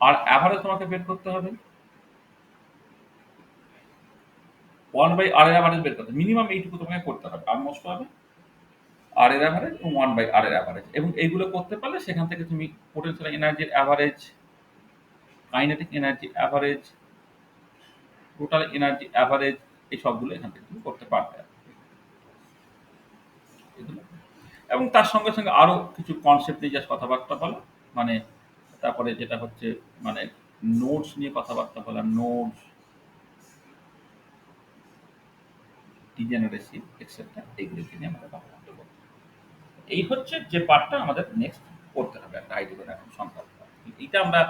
আর অ্যাভারেজ তোমাকে বের করতে হবে, 1/r এর অ্যাভারেজ বের করতে হবে। মিনিমাম এইটুকু তোমাকে করতে হবে, আর মোস্ট প্রবাবল, আর এর অ্যাভারেজ এবং 1/r এর অ্যাভারেজ। এবং এইগুলো করতে পারলে সেখান থেকে তুমি পোটেনশিয়াল এনার্জির average, kinetic energy average, total energy average, এই সবগুলো এখান থেকে তুমি করতে পারবে। এগুলো এবং তার সঙ্গে সঙ্গে আরো কিছু কনসেপ্ট নিয়ে যা কথাবার্তা বলা, মানে তারপরে যেটা হচ্ছে মানে নোটস নিয়ে কথাবার্তা বলা, নোটস, ডিজেনারেসি এক্সেট্রা, এগুলোকে নিয়ে আমরা কথাবার্তা বলবো। এই হচ্ছে যে পার্টটা আমাদের নেক্সট করতে হবে, একটা আইডিয়া এখন সংখ্যা। এটা আমরা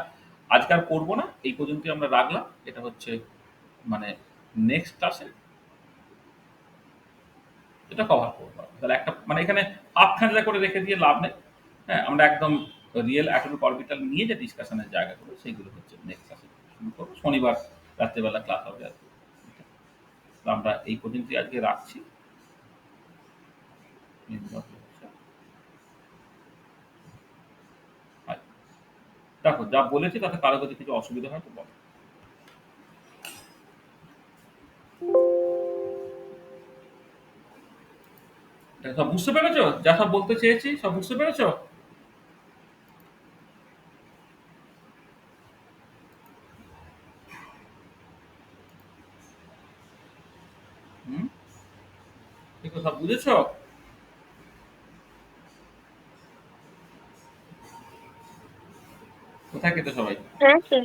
আজকাল করবো না, এই পর্যন্তই আমরা রাখলাম। এটা হচ্ছে মানে নেক্সট ক্লাসে এটা কভার করবো। তাহলে একটা মানে এখানে হাফ খাঁজা করে রেখে দিয়ে লাভ নেই। হ্যাঁ, আমরা একদম রিয়েল অ্যাটমিক অরবিটাল নিয়ে যে ডিসকাশনের জায়গাগুলো সেইগুলো হচ্ছে নেক্সট ক্লাসে শুরু করবো। শনিবার রাত্রেবেলা ক্লাস হবে আর কি। আমরা এই পর্যন্তই আজকে রাখছি। দেখো যা বলেছি তাতে কারো যদি কিছু অসুবিধা হয় তো বলো। সব বুঝতে পেরেছো? যা সব বলতে চেয়েছি সব বুঝতে পেরেছো? হুম, এগুলো সব বুঝেছো? কোথায় কেটে সবাই? হ্যাঁ স্যার।